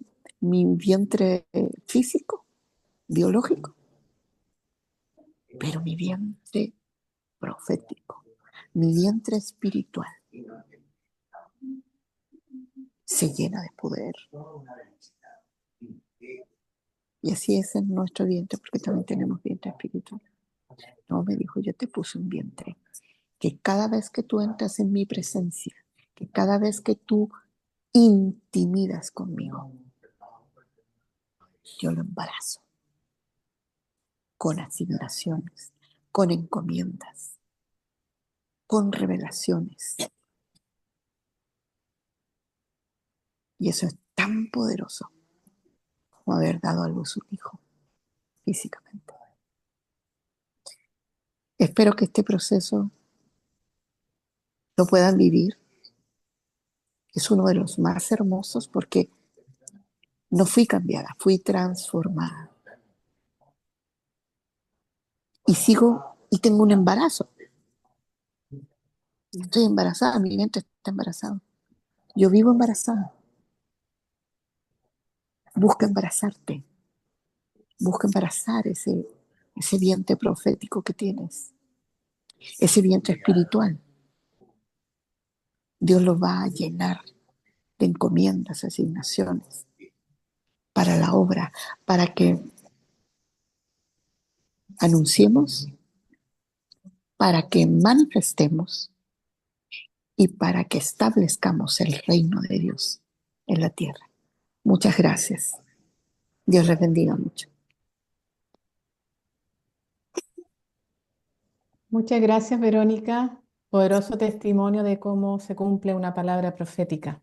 vientre físico, biológico, pero mi vientre profético, mi vientre espiritual se llena de poder. Y así es en nuestro vientre, porque también tenemos vientre espiritual. No, me dijo, yo te puse un vientre, que cada vez que tú entras en mi presencia, que cada vez que tú intimidas conmigo, yo lo embarazo con asignaciones, con encomiendas, con revelaciones. Y eso es tan poderoso como haber dado a luz un hijo físicamente. Espero que este proceso lo puedan vivir. Es uno de los más hermosos porque no fui cambiada, fui transformada. Y sigo y tengo un embarazo. Estoy embarazada, mi vientre está embarazado. Yo vivo embarazada. Busca embarazarte. Busca embarazar ese vientre profético que tienes. Ese vientre espiritual. Dios lo va a llenar de encomiendas, asignaciones para la obra, para que anunciemos, para que manifestemos y para que establezcamos el reino de Dios en la tierra. Muchas gracias. Dios les bendiga mucho. Muchas gracias, Verónica. Poderoso testimonio de cómo se cumple una palabra profética.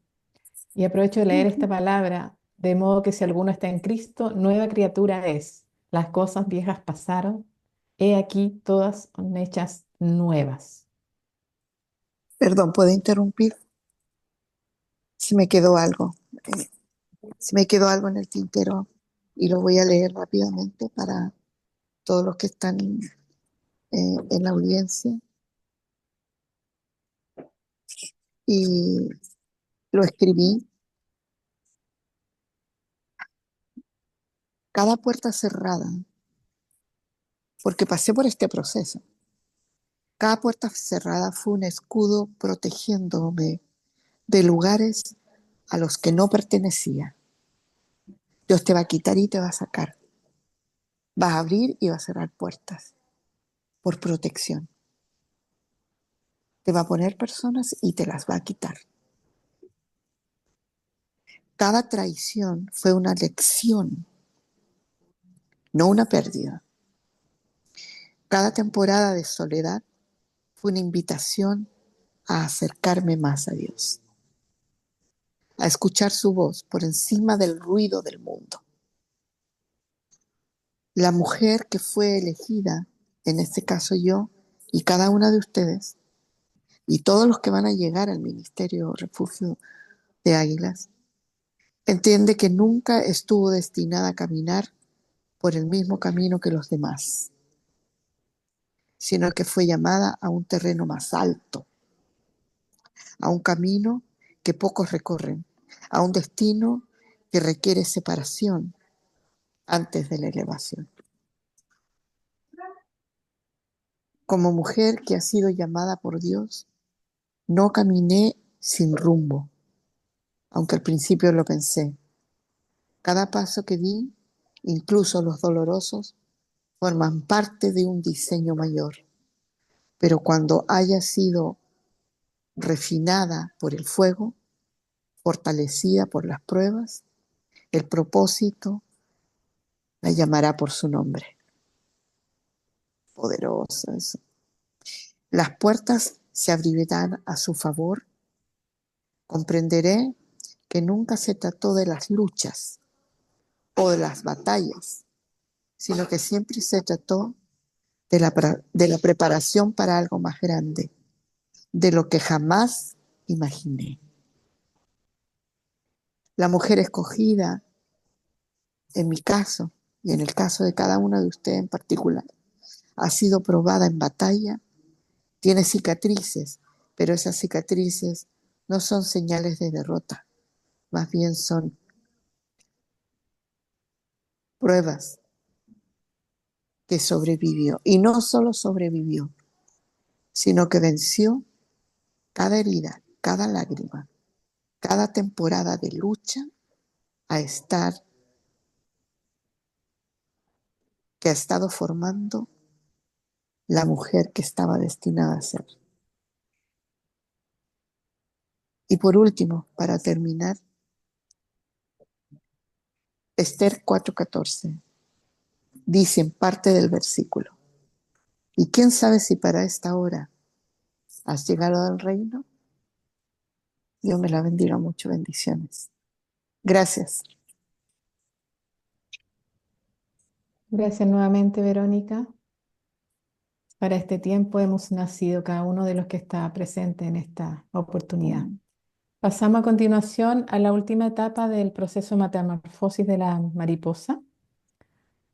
Y aprovecho de leer esta palabra, de modo que si alguno está en Cristo, nueva criatura es. Las cosas viejas pasaron, he aquí todas son hechas nuevas. Perdón, ¿puedo interrumpir? Si me quedó algo. Si me quedó algo en el tintero y lo voy a leer rápidamente para todos los que están en la audiencia. Y lo escribí. Cada puerta cerrada, porque pasé por este proceso. Cada puerta cerrada fue un escudo protegiéndome de lugares a los que no pertenecía. Dios te va a quitar y te va a sacar. Va a abrir y va a cerrar puertas por protección. Te va a poner personas y te las va a quitar. Cada traición fue una lección, no una pérdida. Cada temporada de soledad fue una invitación a acercarme más a Dios, a escuchar su voz por encima del ruido del mundo. La mujer que fue elegida, en este caso yo, y cada una de ustedes, y todos los que van a llegar al Ministerio Refugio de Águilas, entiende que nunca estuvo destinada a caminar por el mismo camino que los demás, sino que fue llamada a un terreno más alto, a un camino que pocos recorren, a un destino que requiere separación antes de la elevación. Como mujer que ha sido llamada por Dios, no caminé sin rumbo, aunque al principio lo pensé. Cada paso que di, incluso los dolorosos, forman parte de un diseño mayor. Pero cuando haya sido refinada por el fuego, fortalecida por las pruebas, el propósito la llamará por su nombre. Poderoso eso. Las puertas se abrirán a su favor. Comprenderé que nunca se trató de las luchas o de las batallas, sino que siempre se trató de la preparación para algo más grande, de lo que jamás imaginé. La mujer escogida, en mi caso y en el caso de cada uno de ustedes en particular, ha sido probada en batalla, tiene cicatrices, pero esas cicatrices no son señales de derrota, más bien son pruebas que sobrevivió. Y no solo sobrevivió, sino que venció cada herida, cada lágrima, cada temporada de lucha a estar, que ha estado formando la mujer que estaba destinada a ser. Y por último, para terminar, Esther 4:14 dice en parte del versículo: ¿y quién sabe si para esta hora has llegado al reino? Dios me la bendiga mucho, bendiciones. Gracias. Gracias nuevamente, Verónica. Para este tiempo hemos nacido cada uno de los que está presente en esta oportunidad. Pasamos a continuación a la última etapa del proceso de metamorfosis de la mariposa,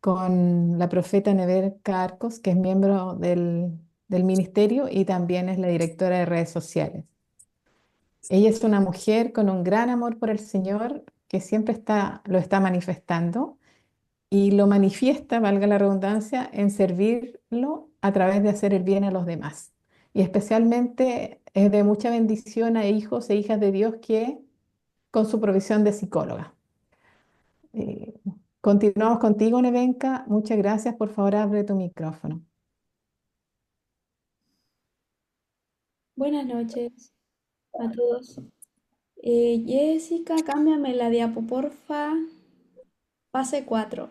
con la profeta Never Carcos, que es miembro del ministerio y también es la directora de redes sociales. Ella es una mujer con un gran amor por el Señor que siempre lo está manifestando y lo manifiesta, valga la redundancia, en servirlo a través de hacer el bien a los demás. Y especialmente es de mucha bendición a hijos e hijas de Dios que con su provisión de psicóloga. Eh, Continuamos contigo, Nevenka. Muchas gracias. Por favor, abre tu micrófono. Buenas noches a todos. Jessica, cámbiame la diapo, porfa. Fase 4.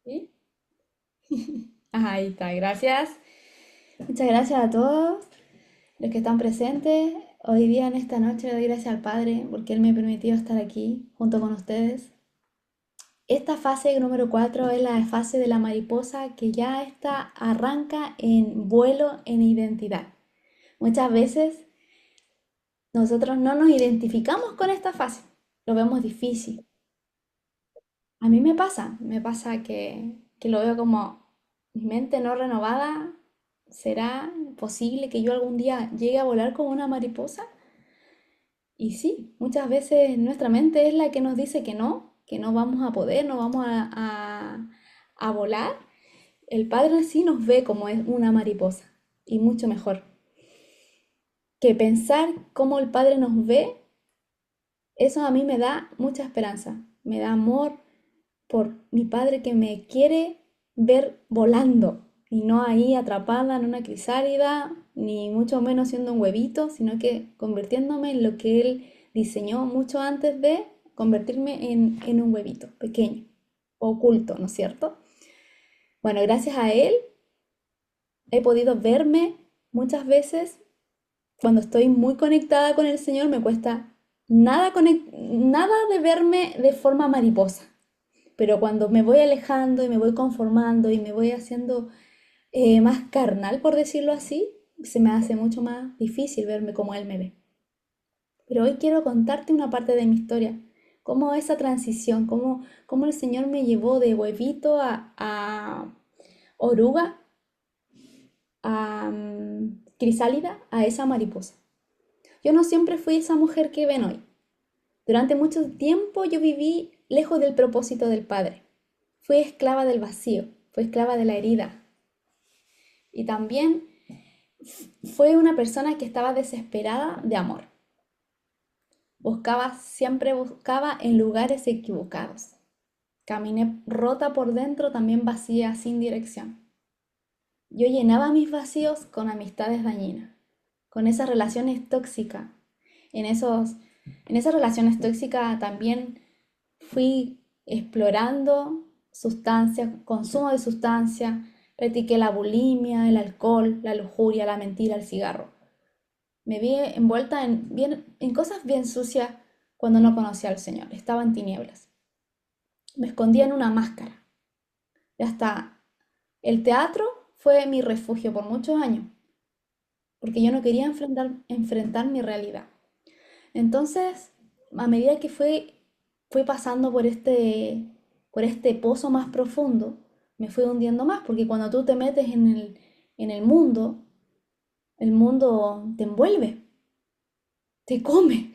¿Sí? Ajá, ahí está, gracias. Muchas gracias a todos los que están presentes. Hoy día, en esta noche, le doy gracias al Padre porque Él me permitió estar aquí junto con ustedes. Esta fase número 4 es la fase de la mariposa que ya está, arranca en vuelo, en identidad. Muchas veces nosotros no nos identificamos con esta fase, lo vemos difícil. A mí me pasa que lo veo como mi mente no renovada. ¿Será posible que yo algún día llegue a volar como una mariposa? Y sí, muchas veces nuestra mente es la que nos dice que no vamos a poder, no vamos a volar. El Padre sí nos ve como es una mariposa y mucho mejor. Que pensar cómo el Padre nos ve, eso a mí me da mucha esperanza, me da amor por mi Padre que me quiere ver volando y no ahí atrapada en una crisálida, ni mucho menos siendo un huevito, sino que convirtiéndome en lo que Él diseñó mucho antes de convertirme en un huevito pequeño, oculto, ¿no es cierto? Bueno, gracias a Él he podido verme muchas veces. Cuando estoy muy conectada con el Señor me cuesta nada de verme de forma mariposa. Pero cuando me voy alejando y me voy conformando y me voy haciendo más carnal, por decirlo así, se me hace mucho más difícil verme como Él me ve. Pero hoy quiero contarte una parte de mi historia, cómo esa transición, cómo el Señor me llevó de huevito a oruga, a crisálida, a esa mariposa. Yo no siempre fui esa mujer que ven hoy. Durante mucho tiempo yo viví lejos del propósito del Padre. Fui esclava del vacío, fui esclava de la herida. Y también fue una persona que estaba desesperada de amor. Siempre buscaba en lugares equivocados. Caminé rota por dentro, también vacía, sin dirección. Yo llenaba mis vacíos con amistades dañinas, con esas relaciones tóxicas. En esas relaciones tóxicas también fui explorando sustancias, consumo de sustancias, practiqué la bulimia, el alcohol, la lujuria, la mentira, el cigarro. Me vi envuelta en cosas bien sucias cuando no conocía al Señor. Estaba en tinieblas. Me escondía en una máscara. Y hasta el teatro fue mi refugio por muchos años, porque yo no quería enfrentar mi realidad. Entonces, a medida que fui pasando por este pozo más profundo, me fui hundiendo más, porque cuando tú te metes en el mundo te envuelve, te come.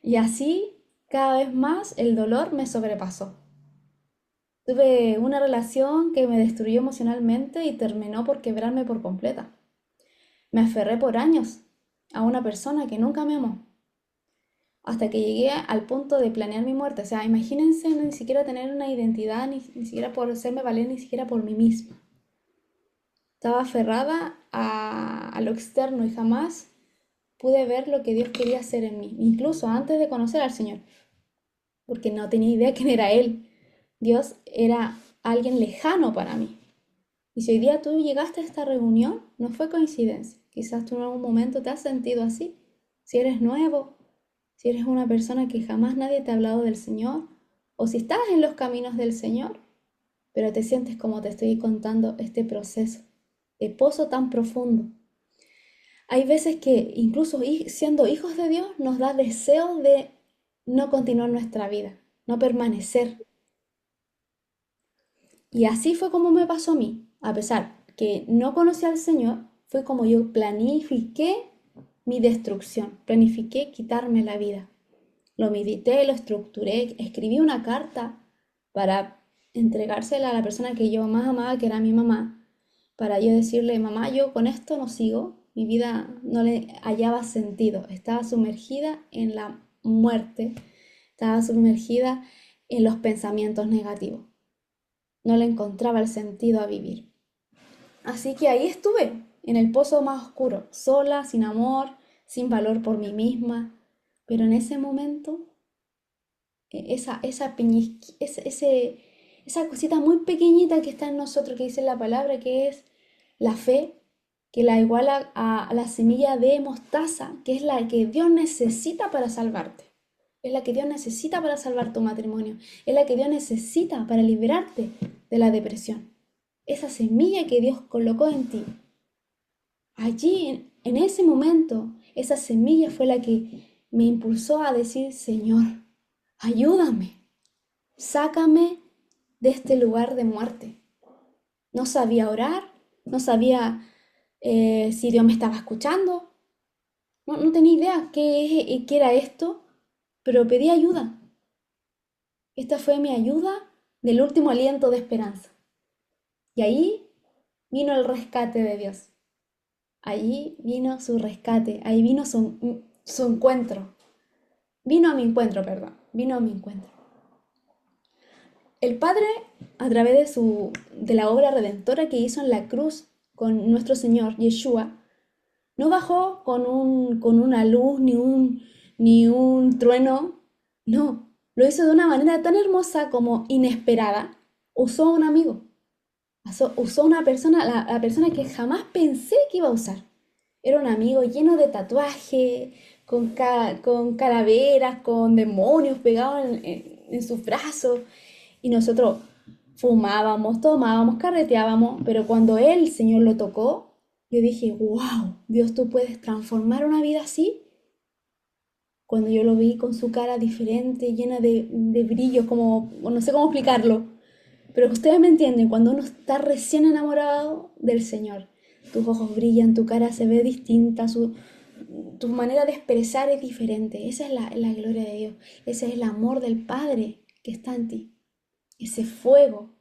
Y así, cada vez más, el dolor me sobrepasó. Tuve una relación que me destruyó emocionalmente y terminó por quebrarme por completa. Me aferré por años a una persona que nunca me amó, hasta que llegué al punto de planear mi muerte. O sea, imagínense ni siquiera tener una identidad, ni siquiera por hacerme valer, ni siquiera por mí misma. Estaba aferrada a lo externo y jamás pude ver lo que Dios quería hacer en mí, incluso antes de conocer al Señor, porque no tenía idea quién era Él. Dios era alguien lejano para mí. Y si hoy día tú llegaste a esta reunión, no fue coincidencia. Quizás tú en algún momento te has sentido así. Si eres nuevo, si eres una persona que jamás nadie te ha hablado del Señor, o si estás en los caminos del Señor, pero te sientes como te estoy contando este proceso de pozo tan profundo. Hay veces que incluso siendo hijos de Dios nos da deseo de no continuar nuestra vida, no permanecer. Y así fue como me pasó a mí. A pesar que no conocí al Señor, fue como yo planifiqué mi destrucción, planifiqué quitarme la vida. Lo medité, lo estructuré, escribí una carta para entregársela a la persona que yo más amaba, que era mi mamá, para yo decirle, mamá, yo con esto no sigo, mi vida no le hallaba sentido, estaba sumergida en la muerte, estaba sumergida en los pensamientos negativos, no le encontraba el sentido a vivir. Así que ahí estuve, en el pozo más oscuro, sola, sin amor, sin valor por mí misma, pero en ese momento, esa cosita muy pequeñita que está en nosotros, que dice la palabra, que es la fe, que la iguala a la semilla de mostaza, que es la que Dios necesita para salvarte. Es la que Dios necesita para salvar tu matrimonio. Es la que Dios necesita para liberarte de la depresión. Esa semilla que Dios colocó en ti. Allí, en ese momento, esa semilla fue la que me impulsó a decir, Señor, ayúdame, sácame de este lugar de muerte. No sabía orar, no sabía si Dios me estaba escuchando, no tenía idea qué era esto, pero pedí ayuda. Esta fue mi ayuda del último aliento de esperanza. Y ahí vino el rescate de Dios. Allí vino su rescate, ahí vino su encuentro. Vino a mi encuentro. El Padre, a través de la obra redentora que hizo en la cruz con nuestro Señor, Yeshua, no bajó con una luz ni un trueno, no, lo hizo de una manera tan hermosa como inesperada. Usó a un amigo, usó una persona, la persona que jamás pensé que iba a usar. Era un amigo lleno de tatuajes, con calaveras, con demonios pegados en sus brazos. Y nosotros fumábamos, tomábamos, carreteábamos, pero cuando el Señor lo tocó, yo dije, wow, Dios, tú puedes transformar una vida así. Cuando yo lo vi con su cara diferente, llena de brillo, como, no sé cómo explicarlo, pero ustedes me entienden, cuando uno está recién enamorado del Señor, tus ojos brillan, tu cara se ve distinta, tu manera de expresar es diferente. Esa es la gloria de Dios, ese es el amor del Padre que está en ti, ese fuego.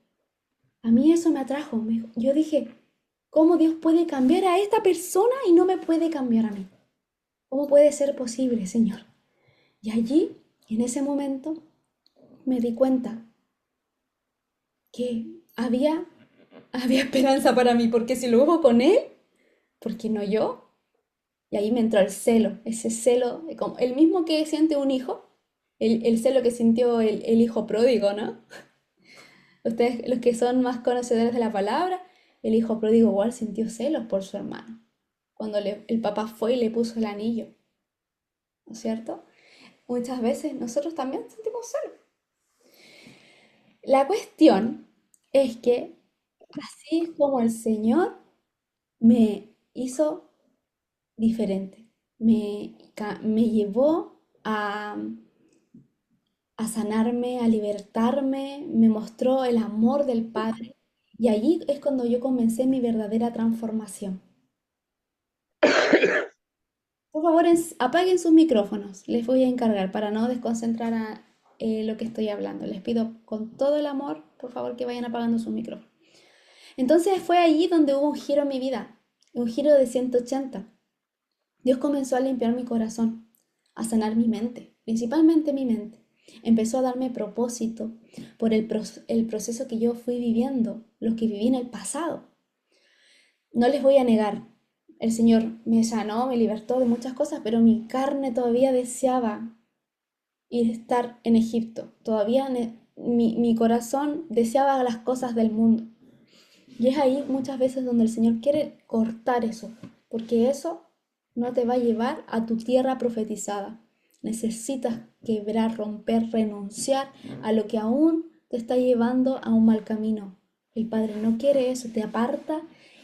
A mí eso me atrajo. Yo dije, ¿Cómo Dios puede cambiar a esta persona y no me puede cambiar a mí? ¿Cómo puede ser posible, Señor? Y allí, en ese momento, me di cuenta que había esperanza para mí, porque si lo hubo con Él, ¿por qué no yo? Y ahí me entró el celo, ese celo, como el mismo que siente un hijo, el celo que sintió el hijo pródigo, ¿no? Ustedes, los que son más conocedores de la palabra, el hijo pródigo igual sintió celos por su hermano, cuando el papá fue y le puso el anillo, ¿no es cierto? Muchas veces nosotros también sentimos celos. La cuestión es que así es como el Señor me hizo diferente, me llevó a sanarme, a libertarme, me mostró el amor del Padre y allí es cuando yo comencé mi verdadera transformación. Por favor, apaguen sus micrófonos, les voy a encargar para no desconcentrar a lo que estoy hablando. Les pido con todo el amor, por favor, que vayan apagando sus micrófonos. Entonces fue allí donde hubo un giro en mi vida, un giro de 180. Dios comenzó a limpiar mi corazón, a sanar mi mente, principalmente mi mente. Empezó a darme propósito por el proceso que yo fui viviendo, lo que viví en el pasado. No les voy a negar, el Señor me sanó, me libertó de muchas cosas, pero mi carne todavía deseaba ir a estar en Egipto. Todavía mi corazón deseaba las cosas del mundo. Y es ahí muchas veces donde el Señor quiere cortar eso, porque eso no te va a llevar a tu tierra profetizada. Necesitas quebrar, romper, renunciar a lo que aún te está llevando a un mal camino. El Padre no quiere eso, te aparta.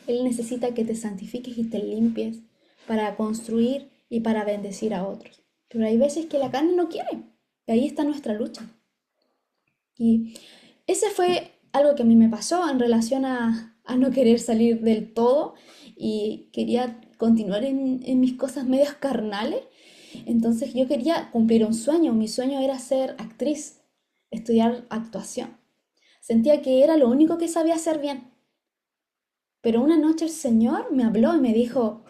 Él necesita que te santifiques y te limpies para construir y para bendecir a otros. Pero hay veces que la carne no quiere. Y ahí está nuestra lucha. Y ese fue algo que a mí me pasó en relación a no querer salir del todo y quería continuar en mis cosas medias carnales. Entonces yo quería cumplir un sueño. Mi sueño era ser actriz, estudiar actuación. Sentía que era lo único que sabía hacer bien. Pero una noche el Señor me habló y me dijo,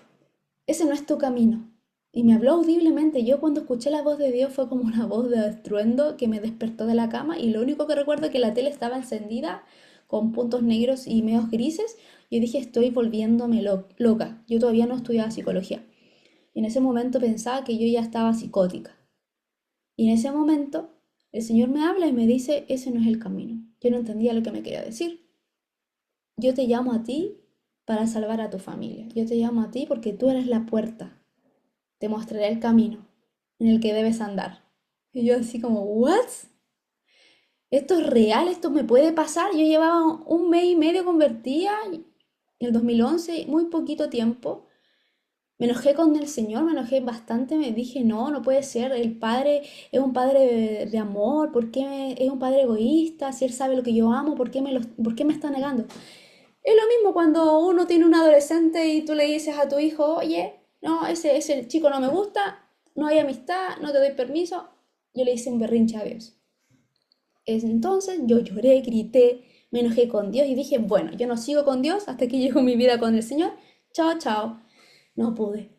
ese no es tu camino. Y me habló audiblemente. Yo cuando escuché la voz de Dios fue como una voz de estruendo que me despertó de la cama y lo único que recuerdo es que la tele estaba encendida con puntos negros y medios grises. Y dije, estoy volviéndome loca. Yo todavía no estudiaba psicología. Y en ese momento pensaba que yo ya estaba psicótica. Y en ese momento el Señor me habla y me dice, ese no es el camino. Yo no entendía lo que me quería decir. Yo te llamo a ti para salvar a tu familia. Yo te llamo a ti porque tú eres la puerta. Te mostraré el camino en el que debes andar. Y yo así como, ¿what? ¿Esto es real? ¿Esto me puede pasar? Yo llevaba un mes y medio convertida en el 2011, muy poquito tiempo. Me enojé con el Señor, me enojé bastante, me dije, no, no puede ser, el Padre es un Padre de amor, ¿por qué es un Padre egoísta? Si Él sabe lo que yo amo, ¿por qué me está negando? Es lo mismo cuando uno tiene un adolescente y tú le dices a tu hijo, oye, no, ese chico no me gusta, no hay amistad, no te doy permiso. Yo le hice un berrinche a Dios. Entonces yo lloré, grité, me enojé con Dios y dije, bueno, yo no sigo con Dios hasta que llego mi vida con el Señor. Chao, chao. No pude.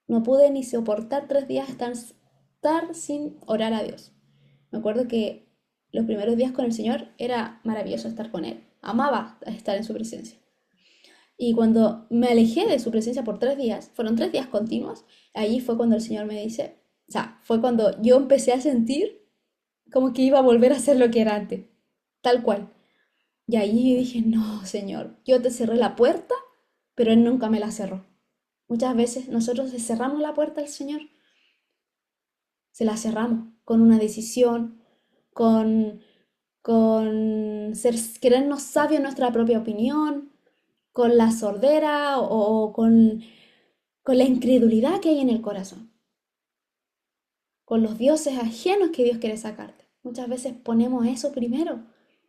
No pude ni soportar 3 días estar sin orar a Dios. Me acuerdo que los primeros días con el Señor era maravilloso estar con Él. Amaba estar en su presencia. Y cuando me alejé de su presencia por 3 días, fueron 3 días continuos, allí fue cuando el Señor me dice, o sea, fue cuando yo empecé a sentir como que iba a volver a ser lo que era antes, tal cual. Y ahí yo dije, no, Señor, yo te cerré la puerta, pero Él nunca me la cerró. Muchas veces nosotros le cerramos la puerta al Señor, se la cerramos con una decisión, con, querernos sabios en nuestra propia opinión, con la sordera o con la incredulidad que hay en el corazón, con los dioses ajenos que Dios quiere sacarte. Muchas veces ponemos eso primero.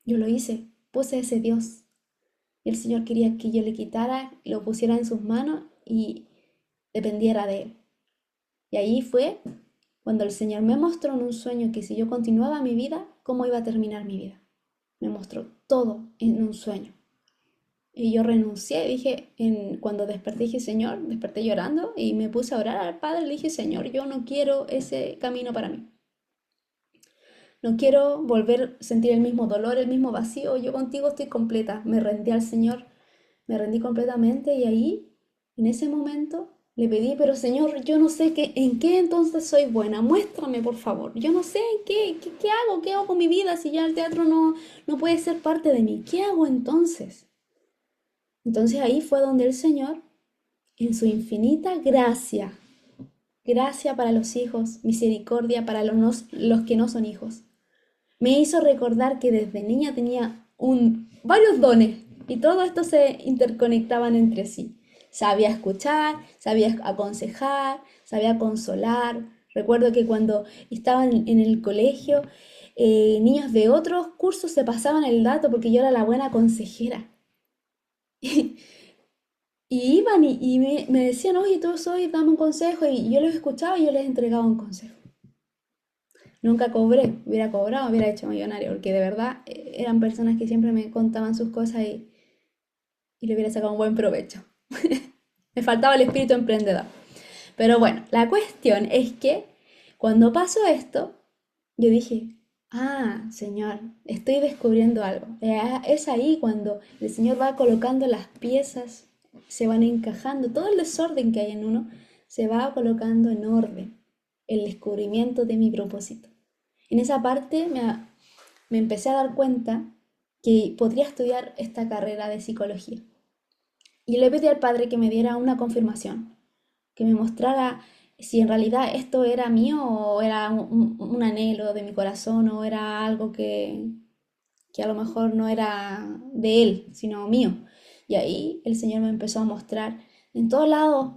Yo lo hice, puse ese Dios. Y el Señor quería que yo le quitara, lo pusiera en sus manos y dependiera de Él. Y ahí fue cuando el Señor me mostró en un sueño que si yo continuaba mi vida, cómo iba a terminar mi vida. Me mostró todo en un sueño. Y yo renuncié, dije, cuando desperté, dije, Señor, desperté llorando y me puse a orar al Padre, le dije, Señor, yo no quiero ese camino para mí. No quiero volver a sentir el mismo dolor, el mismo vacío. Yo contigo estoy completa. Me rendí al Señor, me rendí completamente y ahí, en ese momento, le pedí, pero Señor, yo no sé en qué entonces soy buena. Muéstrame, por favor. Yo no sé qué hago con mi vida si ya el teatro no puede ser parte de mí. ¿Qué hago entonces? Entonces ahí fue donde el Señor, en su infinita gracia, gracia para los hijos, misericordia para los que no son hijos, me hizo recordar que desde niña tenía varios dones y todo esto se interconectaban entre sí. Sabía escuchar, sabía aconsejar, sabía consolar. Recuerdo que cuando estaba en el colegio, niños de otros cursos se pasaban el dato porque yo era la buena consejera. Y iban y me decían, oye, tú soy, dame un consejo. Y yo los escuchaba y yo les entregaba un consejo. Nunca cobré, hubiera cobrado, hubiera hecho millonario, porque de verdad eran personas que siempre me contaban sus cosas y le hubiera sacado un buen provecho. Me faltaba el espíritu emprendedor. Pero bueno, la cuestión es que cuando pasó esto, yo dije, ah, Señor, estoy descubriendo algo. Es ahí cuando el Señor va colocando las piezas, se van encajando, todo el desorden que hay en uno se va colocando en orden, el descubrimiento de mi propósito. En esa parte me empecé a dar cuenta que podría estudiar esta carrera de psicología. Y le pedí al Padre que me diera una confirmación, que me mostrara si en realidad esto era mío o era un anhelo de mi corazón o era algo que a lo mejor no era de Él, sino mío. Y ahí el Señor me empezó a mostrar en todos lados.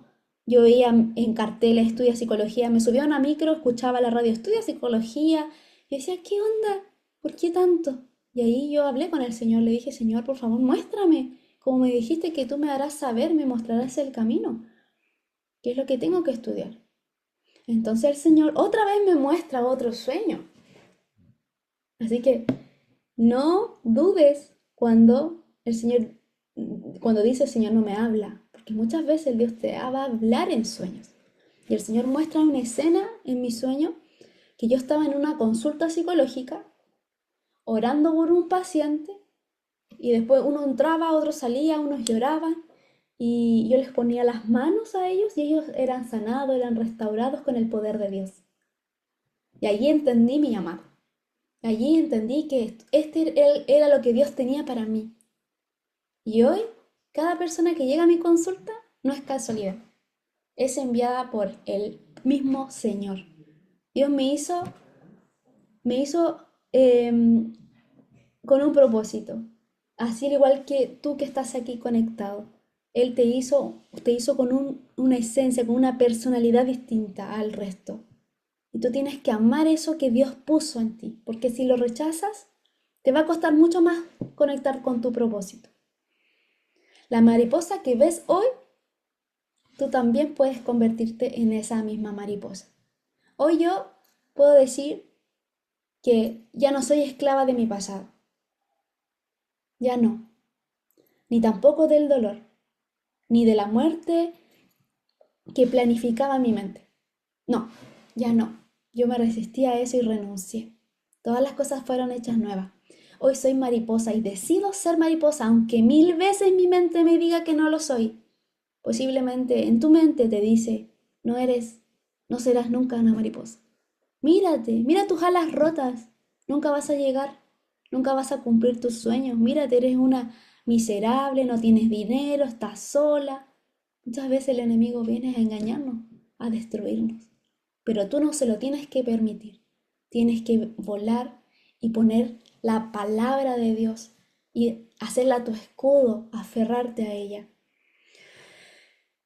Yo veía en carteles, estudia psicología, me subía a una micro, escuchaba la radio, estudia psicología. Y decía, ¿qué onda? ¿Por qué tanto? Y ahí yo hablé con el Señor, le dije, Señor, por favor, muéstrame. Como me dijiste que tú me harás saber, me mostrarás el camino. ¿Qué es lo que tengo que estudiar? Entonces el Señor otra vez me muestra otro sueño. Así que no dudes cuando dice el Señor no me habla, porque muchas veces el Dios te va a hablar en sueños. Y el Señor muestra una escena en mi sueño que yo estaba en una consulta psicológica orando por un paciente y después uno entraba, otro salía, unos lloraban y yo les ponía las manos a ellos y ellos eran sanados, eran restaurados con el poder de Dios. Y allí entendí mi llamado. Allí entendí que era lo que Dios tenía para mí. Y hoy, cada persona que llega a mi consulta no es casualidad. Es enviada por el mismo Señor. Dios me hizo con un propósito. Así al igual que tú que estás aquí conectado. Él te hizo con una esencia, con una personalidad distinta al resto. Y tú tienes que amar eso que Dios puso en ti, porque si lo rechazas, te va a costar mucho más conectar con tu propósito. La mariposa que ves hoy, tú también puedes convertirte en esa misma mariposa. Hoy yo puedo decir que ya no soy esclava de mi pasado. Ya no. Ni tampoco del dolor, ni de la muerte que planificaba mi mente. No, ya no. Yo me resistí a eso y renuncié. Todas las cosas fueron hechas nuevas. Hoy soy mariposa y decido ser mariposa, aunque 1000 veces mi mente me diga que no lo soy. Posiblemente en tu mente te dice, no serás nunca una mariposa. Mírate, mira tus alas rotas. Nunca vas a llegar, nunca vas a cumplir tus sueños. Mírate, eres una miserable, no tienes dinero, estás sola. Muchas veces el enemigo viene a engañarnos, a destruirnos. Pero tú no se lo tienes que permitir. Tienes que volar y poner la palabra de Dios y hacerla tu escudo, aferrarte a ella.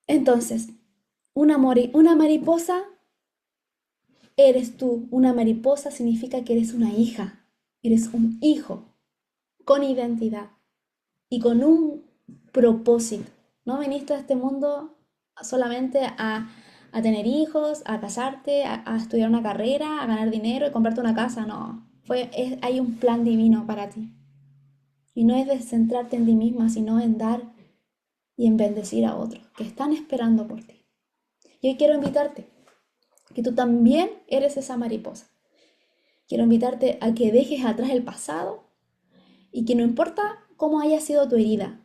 Entonces, una mariposa eres tú. Una mariposa significa que eres una hija, eres un hijo con identidad y con un propósito. No viniste a este mundo solamente a tener hijos, a casarte, a estudiar una carrera, a ganar dinero y comprarte una casa. No, hay un plan divino para ti. Y no es de centrarte en ti misma, sino en dar y en bendecir a otros que están esperando por ti. Y hoy quiero invitarte, que tú también eres esa mariposa. Quiero invitarte a que dejes atrás el pasado y que no importa cómo haya sido tu herida,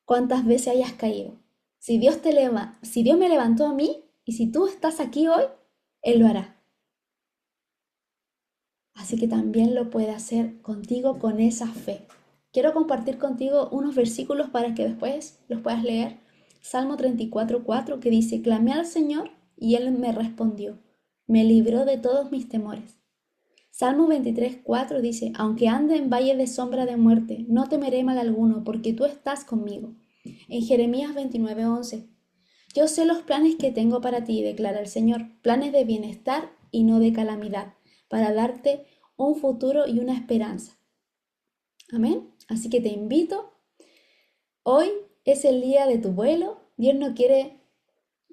cuántas veces hayas caído, si Dios me levantó a mí y si tú estás aquí hoy, Él lo hará. Así que también lo puede hacer contigo con esa fe. Quiero compartir contigo unos versículos para que después los puedas leer. Salmo 34:4 que dice, clamé al Señor y Él me respondió, me libró de todos mis temores. Salmo 23:4 dice, aunque ande en valle de sombra de muerte, no temeré mal alguno, porque tú estás conmigo. En Jeremías 29:11, yo sé los planes que tengo para ti, declara el Señor, planes de bienestar y no de calamidad, para darte un futuro y una esperanza. Amén. Así que te invito, hoy es el día de tu vuelo. Dios no quiere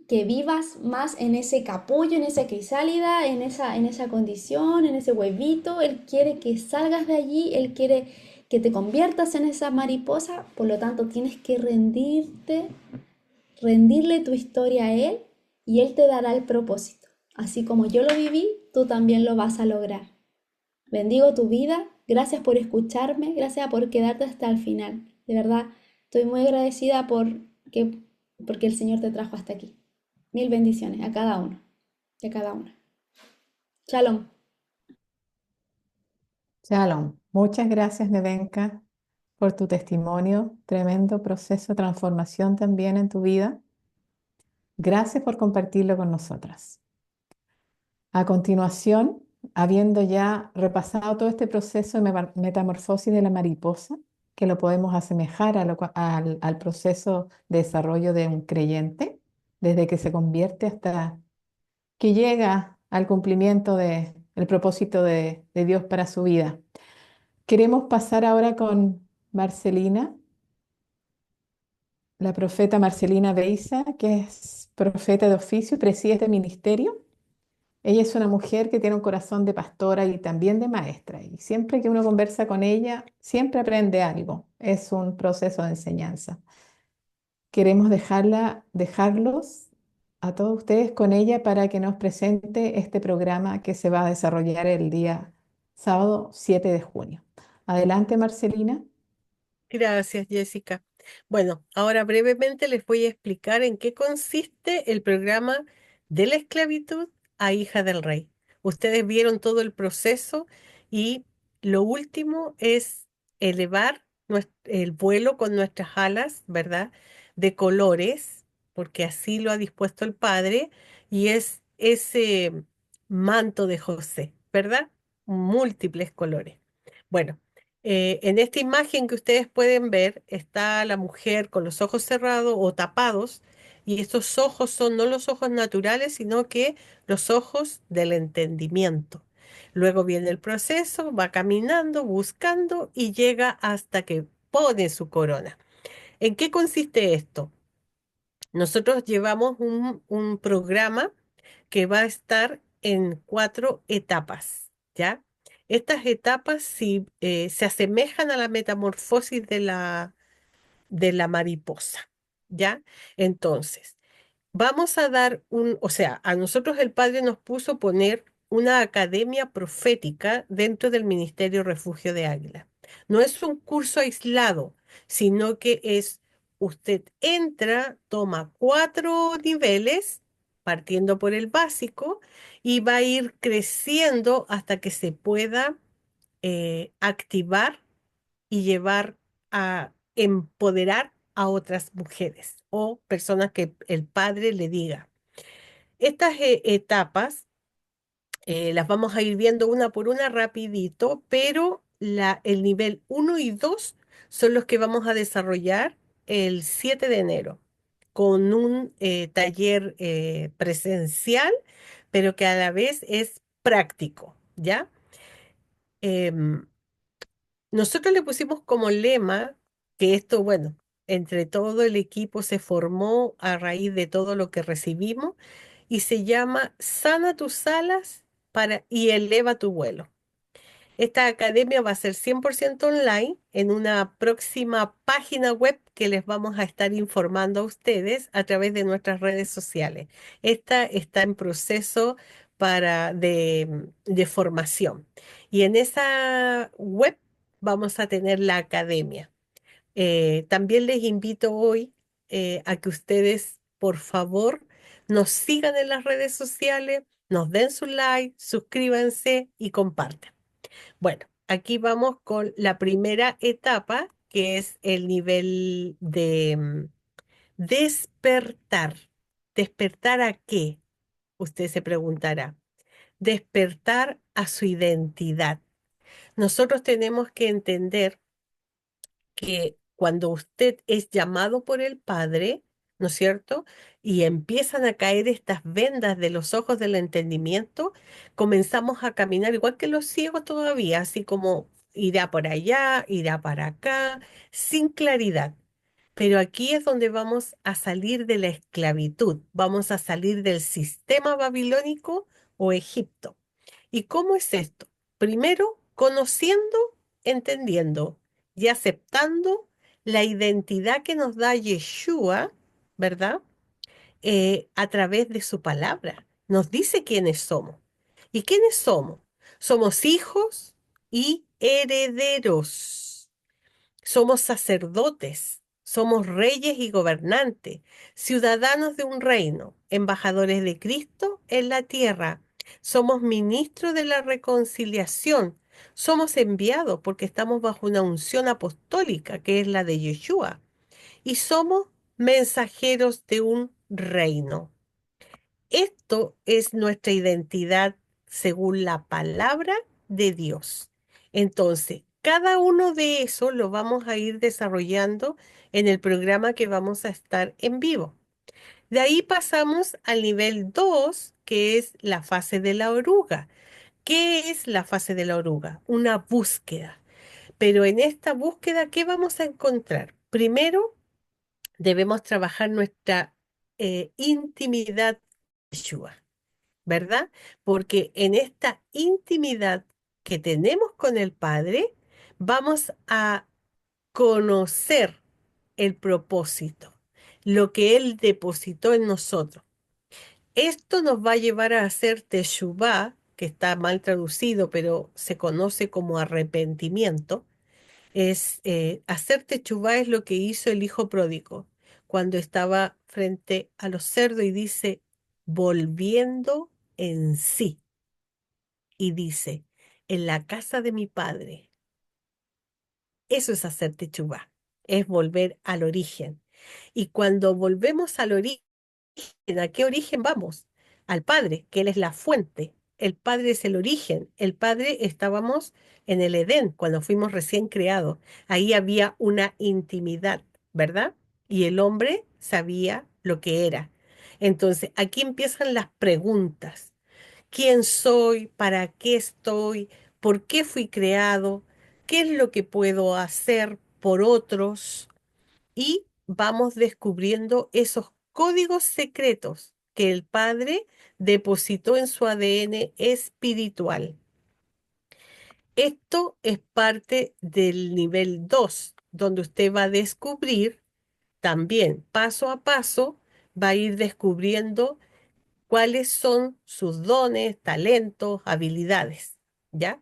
que vivas más en ese capullo, en esa crisálida, en esa condición, en ese huevito. Él quiere que salgas de allí, Él quiere que te conviertas en esa mariposa. Por lo tanto, tienes que rendirle tu historia a Él y Él te dará el propósito. Así como yo lo viví, tú también lo vas a lograr. Bendigo tu vida, gracias por escucharme, gracias por quedarte hasta el final. De verdad, estoy muy agradecida porque el Señor te trajo hasta aquí. Mil bendiciones a cada uno, de cada una. Shalom. Shalom. Muchas gracias, Nevenka, por tu testimonio. Tremendo proceso de transformación también en tu vida. Gracias por compartirlo con nosotras. A continuación, habiendo ya repasado todo este proceso de metamorfosis de la mariposa, que lo podemos asemejar al proceso de desarrollo de un creyente, desde que se convierte hasta que llega al cumplimiento del propósito de Dios para su vida. Queremos pasar ahora con Marcelina, la profeta Marcelina Beiza, que es profeta de oficio y preside este ministerio. Ella es una mujer que tiene un corazón de pastora y también de maestra. Y siempre que uno conversa con ella, siempre aprende algo. Es un proceso de enseñanza. Queremos dejarlos a todos ustedes con ella para que nos presente este programa que se va a desarrollar el día sábado 7 de junio. Adelante, Marcelina. Gracias, Jessica. Bueno, ahora brevemente les voy a explicar en qué consiste el programa de la esclavitud a hija del rey. Ustedes vieron todo el proceso y lo último es elevar el vuelo con nuestras alas, ¿verdad? De colores, porque así lo ha dispuesto el Padre, y es ese manto de José, ¿verdad? Múltiples colores. Bueno. En esta imagen que ustedes pueden ver está la mujer con los ojos cerrados o tapados, y estos ojos son no los ojos naturales, sino que los ojos del entendimiento. Luego viene el proceso, va caminando, buscando y llega hasta que pone su corona. ¿En qué consiste esto? Nosotros llevamos un programa que va a estar en 4 etapas, ¿ya? Estas etapas sí, se asemejan a la metamorfosis de la mariposa, ¿ya? Entonces, vamos a dar o sea, a nosotros el Padre nos puso poner una academia profética dentro del Ministerio Refugio de Águila. No es un curso aislado, sino que usted entra, toma 4 niveles, partiendo por el básico, y va a ir creciendo hasta que se pueda activar y llevar a empoderar a otras mujeres o personas que el padre le diga. Estas etapas las vamos a ir viendo una por una rapidito, pero el nivel 1 y 2 son los que vamos a desarrollar el 7 de enero con un taller presencial, pero que a la vez es práctico, ¿ya? Em, Nosotros le pusimos como lema que esto, bueno, entre todo el equipo se formó a raíz de todo lo que recibimos y se llama Sana tus alas y eleva tu vuelo. Esta academia va a ser 100% online en una próxima página web que les vamos a estar informando a ustedes a través de nuestras redes sociales. Esta está en proceso de formación. Y en esa web vamos a tener la academia. También les invito hoy a que ustedes, por favor, nos sigan en las redes sociales, nos den su like, suscríbanse y compartan. Bueno, aquí vamos con la primera etapa, que es el nivel de despertar. ¿Despertar a qué? Usted se preguntará. Despertar a su identidad. Nosotros tenemos que entender que cuando usted es llamado por el Padre, ¿no es cierto? Y empiezan a caer estas vendas de los ojos del entendimiento, comenzamos a caminar igual que los ciegos todavía, así como irá por allá, irá para acá, sin claridad. Pero aquí es donde vamos a salir de la esclavitud, vamos a salir del sistema babilónico o Egipto. ¿Y cómo es esto? Primero, conociendo, entendiendo y aceptando la identidad que nos da Yeshua, ¿verdad? A través de su palabra. Nos dice quiénes somos. ¿Y quiénes somos? Somos hijos y herederos. Somos sacerdotes, somos reyes y gobernantes, ciudadanos de un reino, embajadores de Cristo en la tierra. Somos ministros de la reconciliación. Somos enviados porque estamos bajo una unción apostólica que es la de Yeshua. Y somos mensajeros de un reino. Esto es nuestra identidad según la palabra de Dios. Entonces, cada uno de esos lo vamos a ir desarrollando en el programa que vamos a estar en vivo. De ahí pasamos al nivel 2, que es la fase de la oruga. ¿Qué es la fase de la oruga? Una búsqueda. Pero en esta búsqueda, ¿qué vamos a encontrar? Primero, debemos trabajar nuestra intimidad con Yeshua. ¿Verdad? Porque en esta intimidad que tenemos con el Padre, vamos a conocer el propósito, lo que Él depositó en nosotros. Esto nos va a llevar a hacer teshuvá, que está mal traducido, pero se conoce como arrepentimiento. Hacer teshuvá es lo que hizo el hijo pródigo cuando estaba frente a los cerdos y dice, volviendo en sí. Y dice, en la casa de mi padre. Eso es hacer teshuvá, es volver al origen. Y cuando volvemos al origen, ¿a qué origen vamos? Al Padre, que Él es la fuente. El Padre es el origen. El Padre estábamos en el Edén cuando fuimos recién creados. Ahí había una intimidad, ¿verdad? Y el hombre sabía lo que era. Entonces, aquí empiezan las preguntas. ¿Quién soy? ¿Para qué estoy? ¿Por qué fui creado? ¿Qué es lo que puedo hacer por otros? Y vamos descubriendo esos códigos secretos que el Padre depositó en su ADN espiritual. Esto es parte del nivel 2, donde usted va a descubrir también paso a paso, va a ir descubriendo cuáles son sus dones, talentos, habilidades, ¿ya?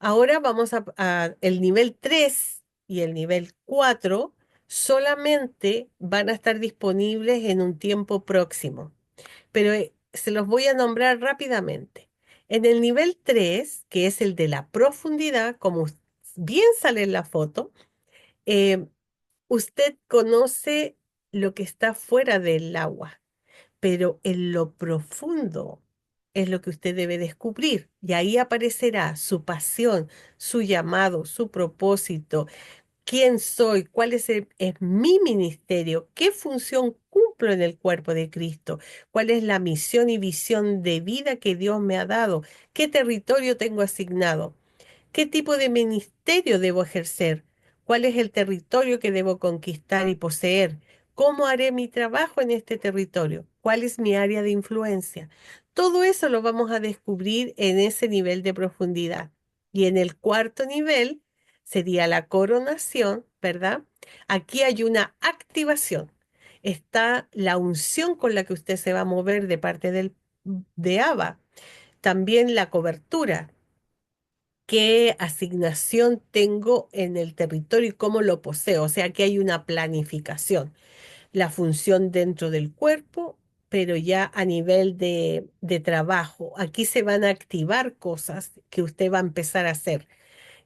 Ahora vamos a el nivel 3 y el nivel 4 solamente van a estar disponibles en un tiempo próximo, pero se los voy a nombrar rápidamente. En el nivel 3, que es el de la profundidad, como bien sale en la foto, eh, usted conoce lo que está fuera del agua, pero en lo profundo es lo que usted debe descubrir. Y ahí aparecerá su pasión, su llamado, su propósito, quién soy, es mi ministerio, qué función cumplo en el cuerpo de Cristo, cuál es la misión y visión de vida que Dios me ha dado, qué territorio tengo asignado. ¿Qué tipo de ministerio debo ejercer? ¿Cuál es el territorio que debo conquistar y poseer? ¿Cómo haré mi trabajo en este territorio? ¿Cuál es mi área de influencia? Todo eso lo vamos a descubrir en ese nivel de profundidad. Y en el cuarto nivel sería la coronación, ¿verdad? Aquí hay una activación. Está la unción con la que usted se va a mover de parte de Abba. También la cobertura. ¿Qué asignación tengo en el territorio y cómo lo poseo? O sea, que hay una planificación. La función dentro del cuerpo, pero ya a nivel de trabajo. Aquí se van a activar cosas que usted va a empezar a hacer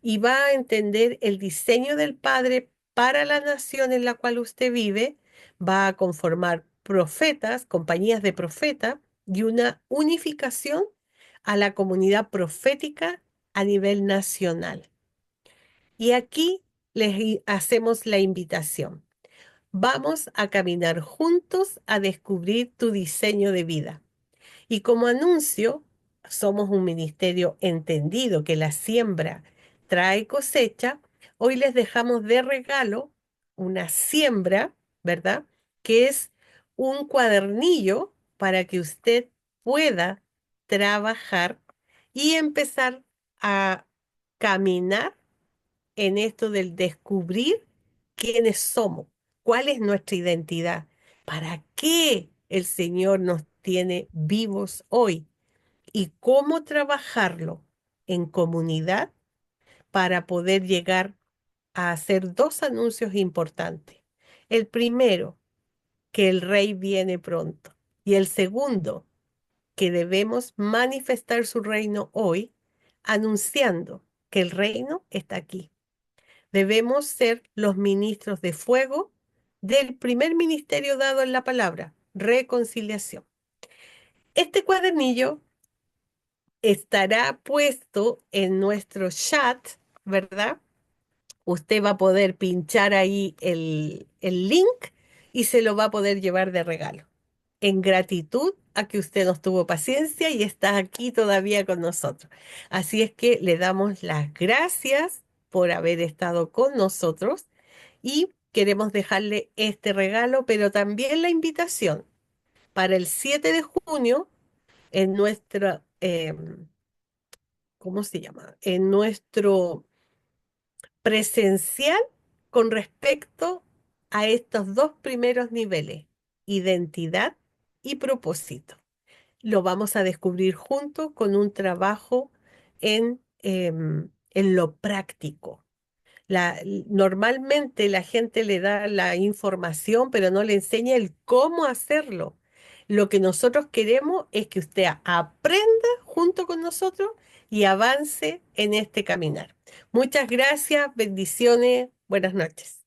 y va a entender el diseño del Padre para la nación en la cual usted vive, va a conformar profetas, compañías de profetas y una unificación a la comunidad profética a nivel nacional. Y aquí hacemos la invitación. Vamos a caminar juntos a descubrir tu diseño de vida. Y como anuncio, somos un ministerio entendido que la siembra trae cosecha. Hoy les dejamos de regalo una siembra, ¿verdad? Que es un cuadernillo para que usted pueda trabajar y empezar a caminar en esto del descubrir quiénes somos, cuál es nuestra identidad, para qué el Señor nos tiene vivos hoy y cómo trabajarlo en comunidad para poder llegar a hacer dos anuncios importantes. El primero, que el rey viene pronto. Y el segundo, que debemos manifestar su reino hoy, anunciando que el reino está aquí. Debemos ser los ministros de fuego del primer ministerio dado en la palabra, reconciliación. Este cuadernillo estará puesto en nuestro chat, ¿verdad? Usted va a poder pinchar ahí el link y se lo va a poder llevar de regalo. En gratitud a que usted nos tuvo paciencia y está aquí todavía con nosotros. Así es que le damos las gracias por haber estado con nosotros y queremos dejarle este regalo, pero también la invitación para el 7 de junio en nuestra, ¿cómo se llama? En nuestro presencial con respecto a estos dos primeros niveles, identidad y propósito. Lo vamos a descubrir juntos con un trabajo en lo práctico. Normalmente la gente le da la información, pero no le enseña el cómo hacerlo. Lo que nosotros queremos es que usted aprenda junto con nosotros y avance en este caminar. Muchas gracias, bendiciones, buenas noches.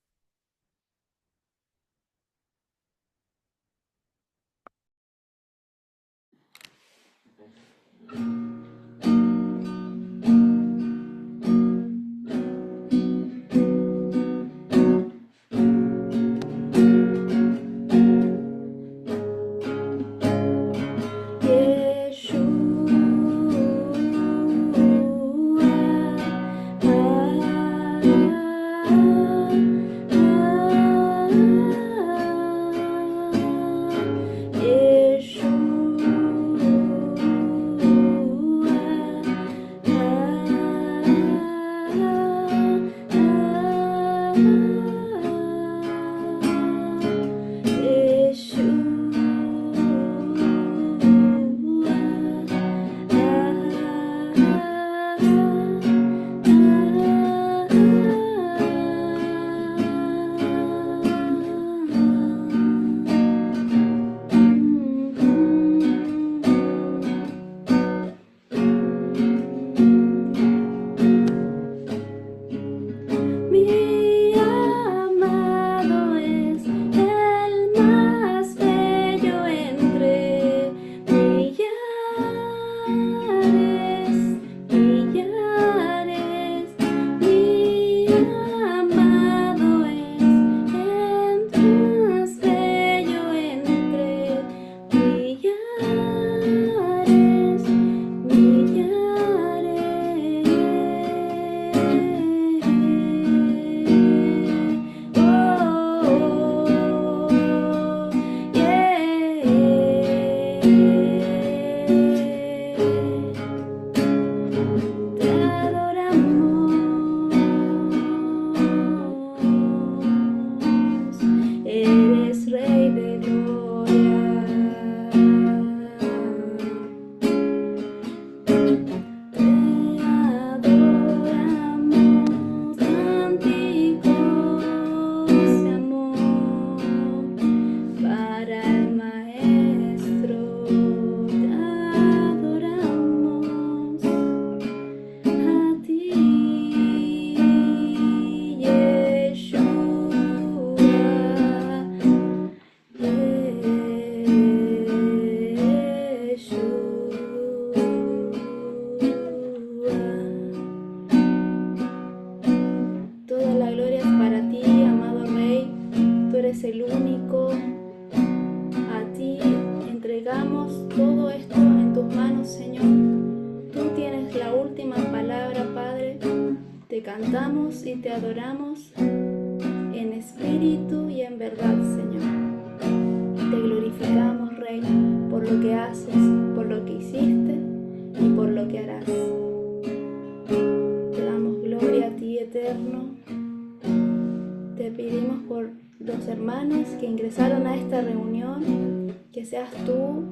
entregamos todo esto en tus manos, Señor. Tú tienes la última palabra, Padre. Te cantamos y te adoramos en espíritu y en verdad, Señor. Te glorificamos, Rey, por lo que haces, por lo que hiciste y por lo que harás. Te damos gloria a ti, Eterno. Te pedimos por los hermanos que ingresaron a esta reunión, que seas tú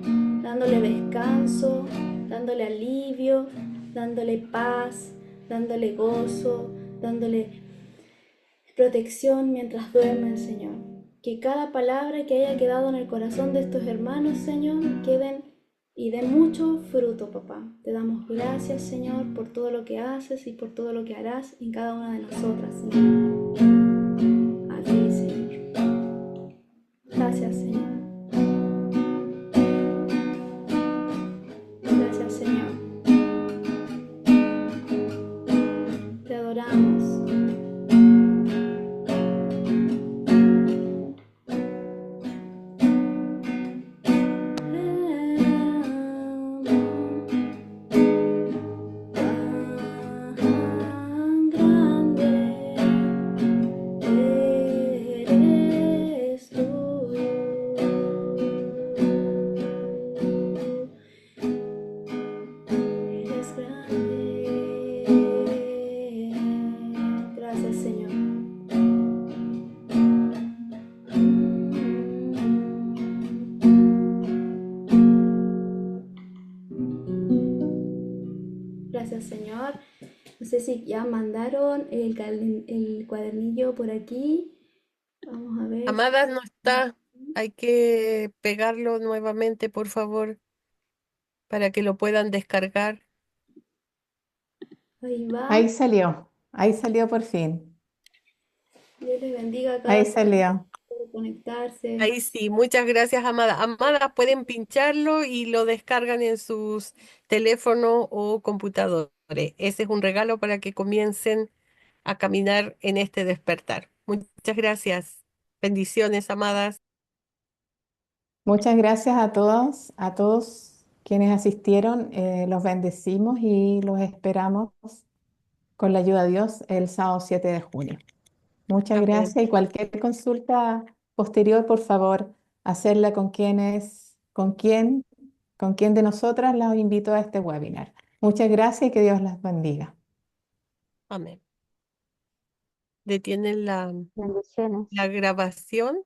dándole descanso, dándole alivio, dándole paz, dándole gozo, dándole protección mientras duermen, Señor. Que cada palabra que haya quedado en el corazón de estos hermanos, Señor, queden y den mucho fruto, papá. Te damos gracias, Señor, por todo lo que haces y por todo lo que harás en cada una de nosotras, Señor. A ti, Señor. Gracias, Señor. Gracias, Señor. Te adoramos. Tan grande eres tú. Eres grande. Gracias, Señor. Gracias, Señor. No sé si ya mandaron el cuadernillo por aquí. Vamos a ver. Amadas no está. Hay que pegarlo nuevamente, por favor, para que lo puedan descargar. Ahí va. Ahí salió por fin, Dios les bendiga a cada ahí uno salió. por conectarse. Ahí sí, muchas gracias, Amada. Amadas, pueden pincharlo y lo descargan en sus teléfonos o computadores. Ese es un regalo para que comiencen a caminar en este despertar. Muchas gracias. Bendiciones, amadas. Muchas gracias a todos quienes asistieron. Los bendecimos y los esperamos con la ayuda de Dios el sábado 7 de junio. Muchas Amén. gracias y cualquier consulta posterior, por favor, hacerla con quién de nosotras las invito a este webinar. Muchas gracias y que Dios las bendiga. Amén. Detienen Bendiciones. la grabación.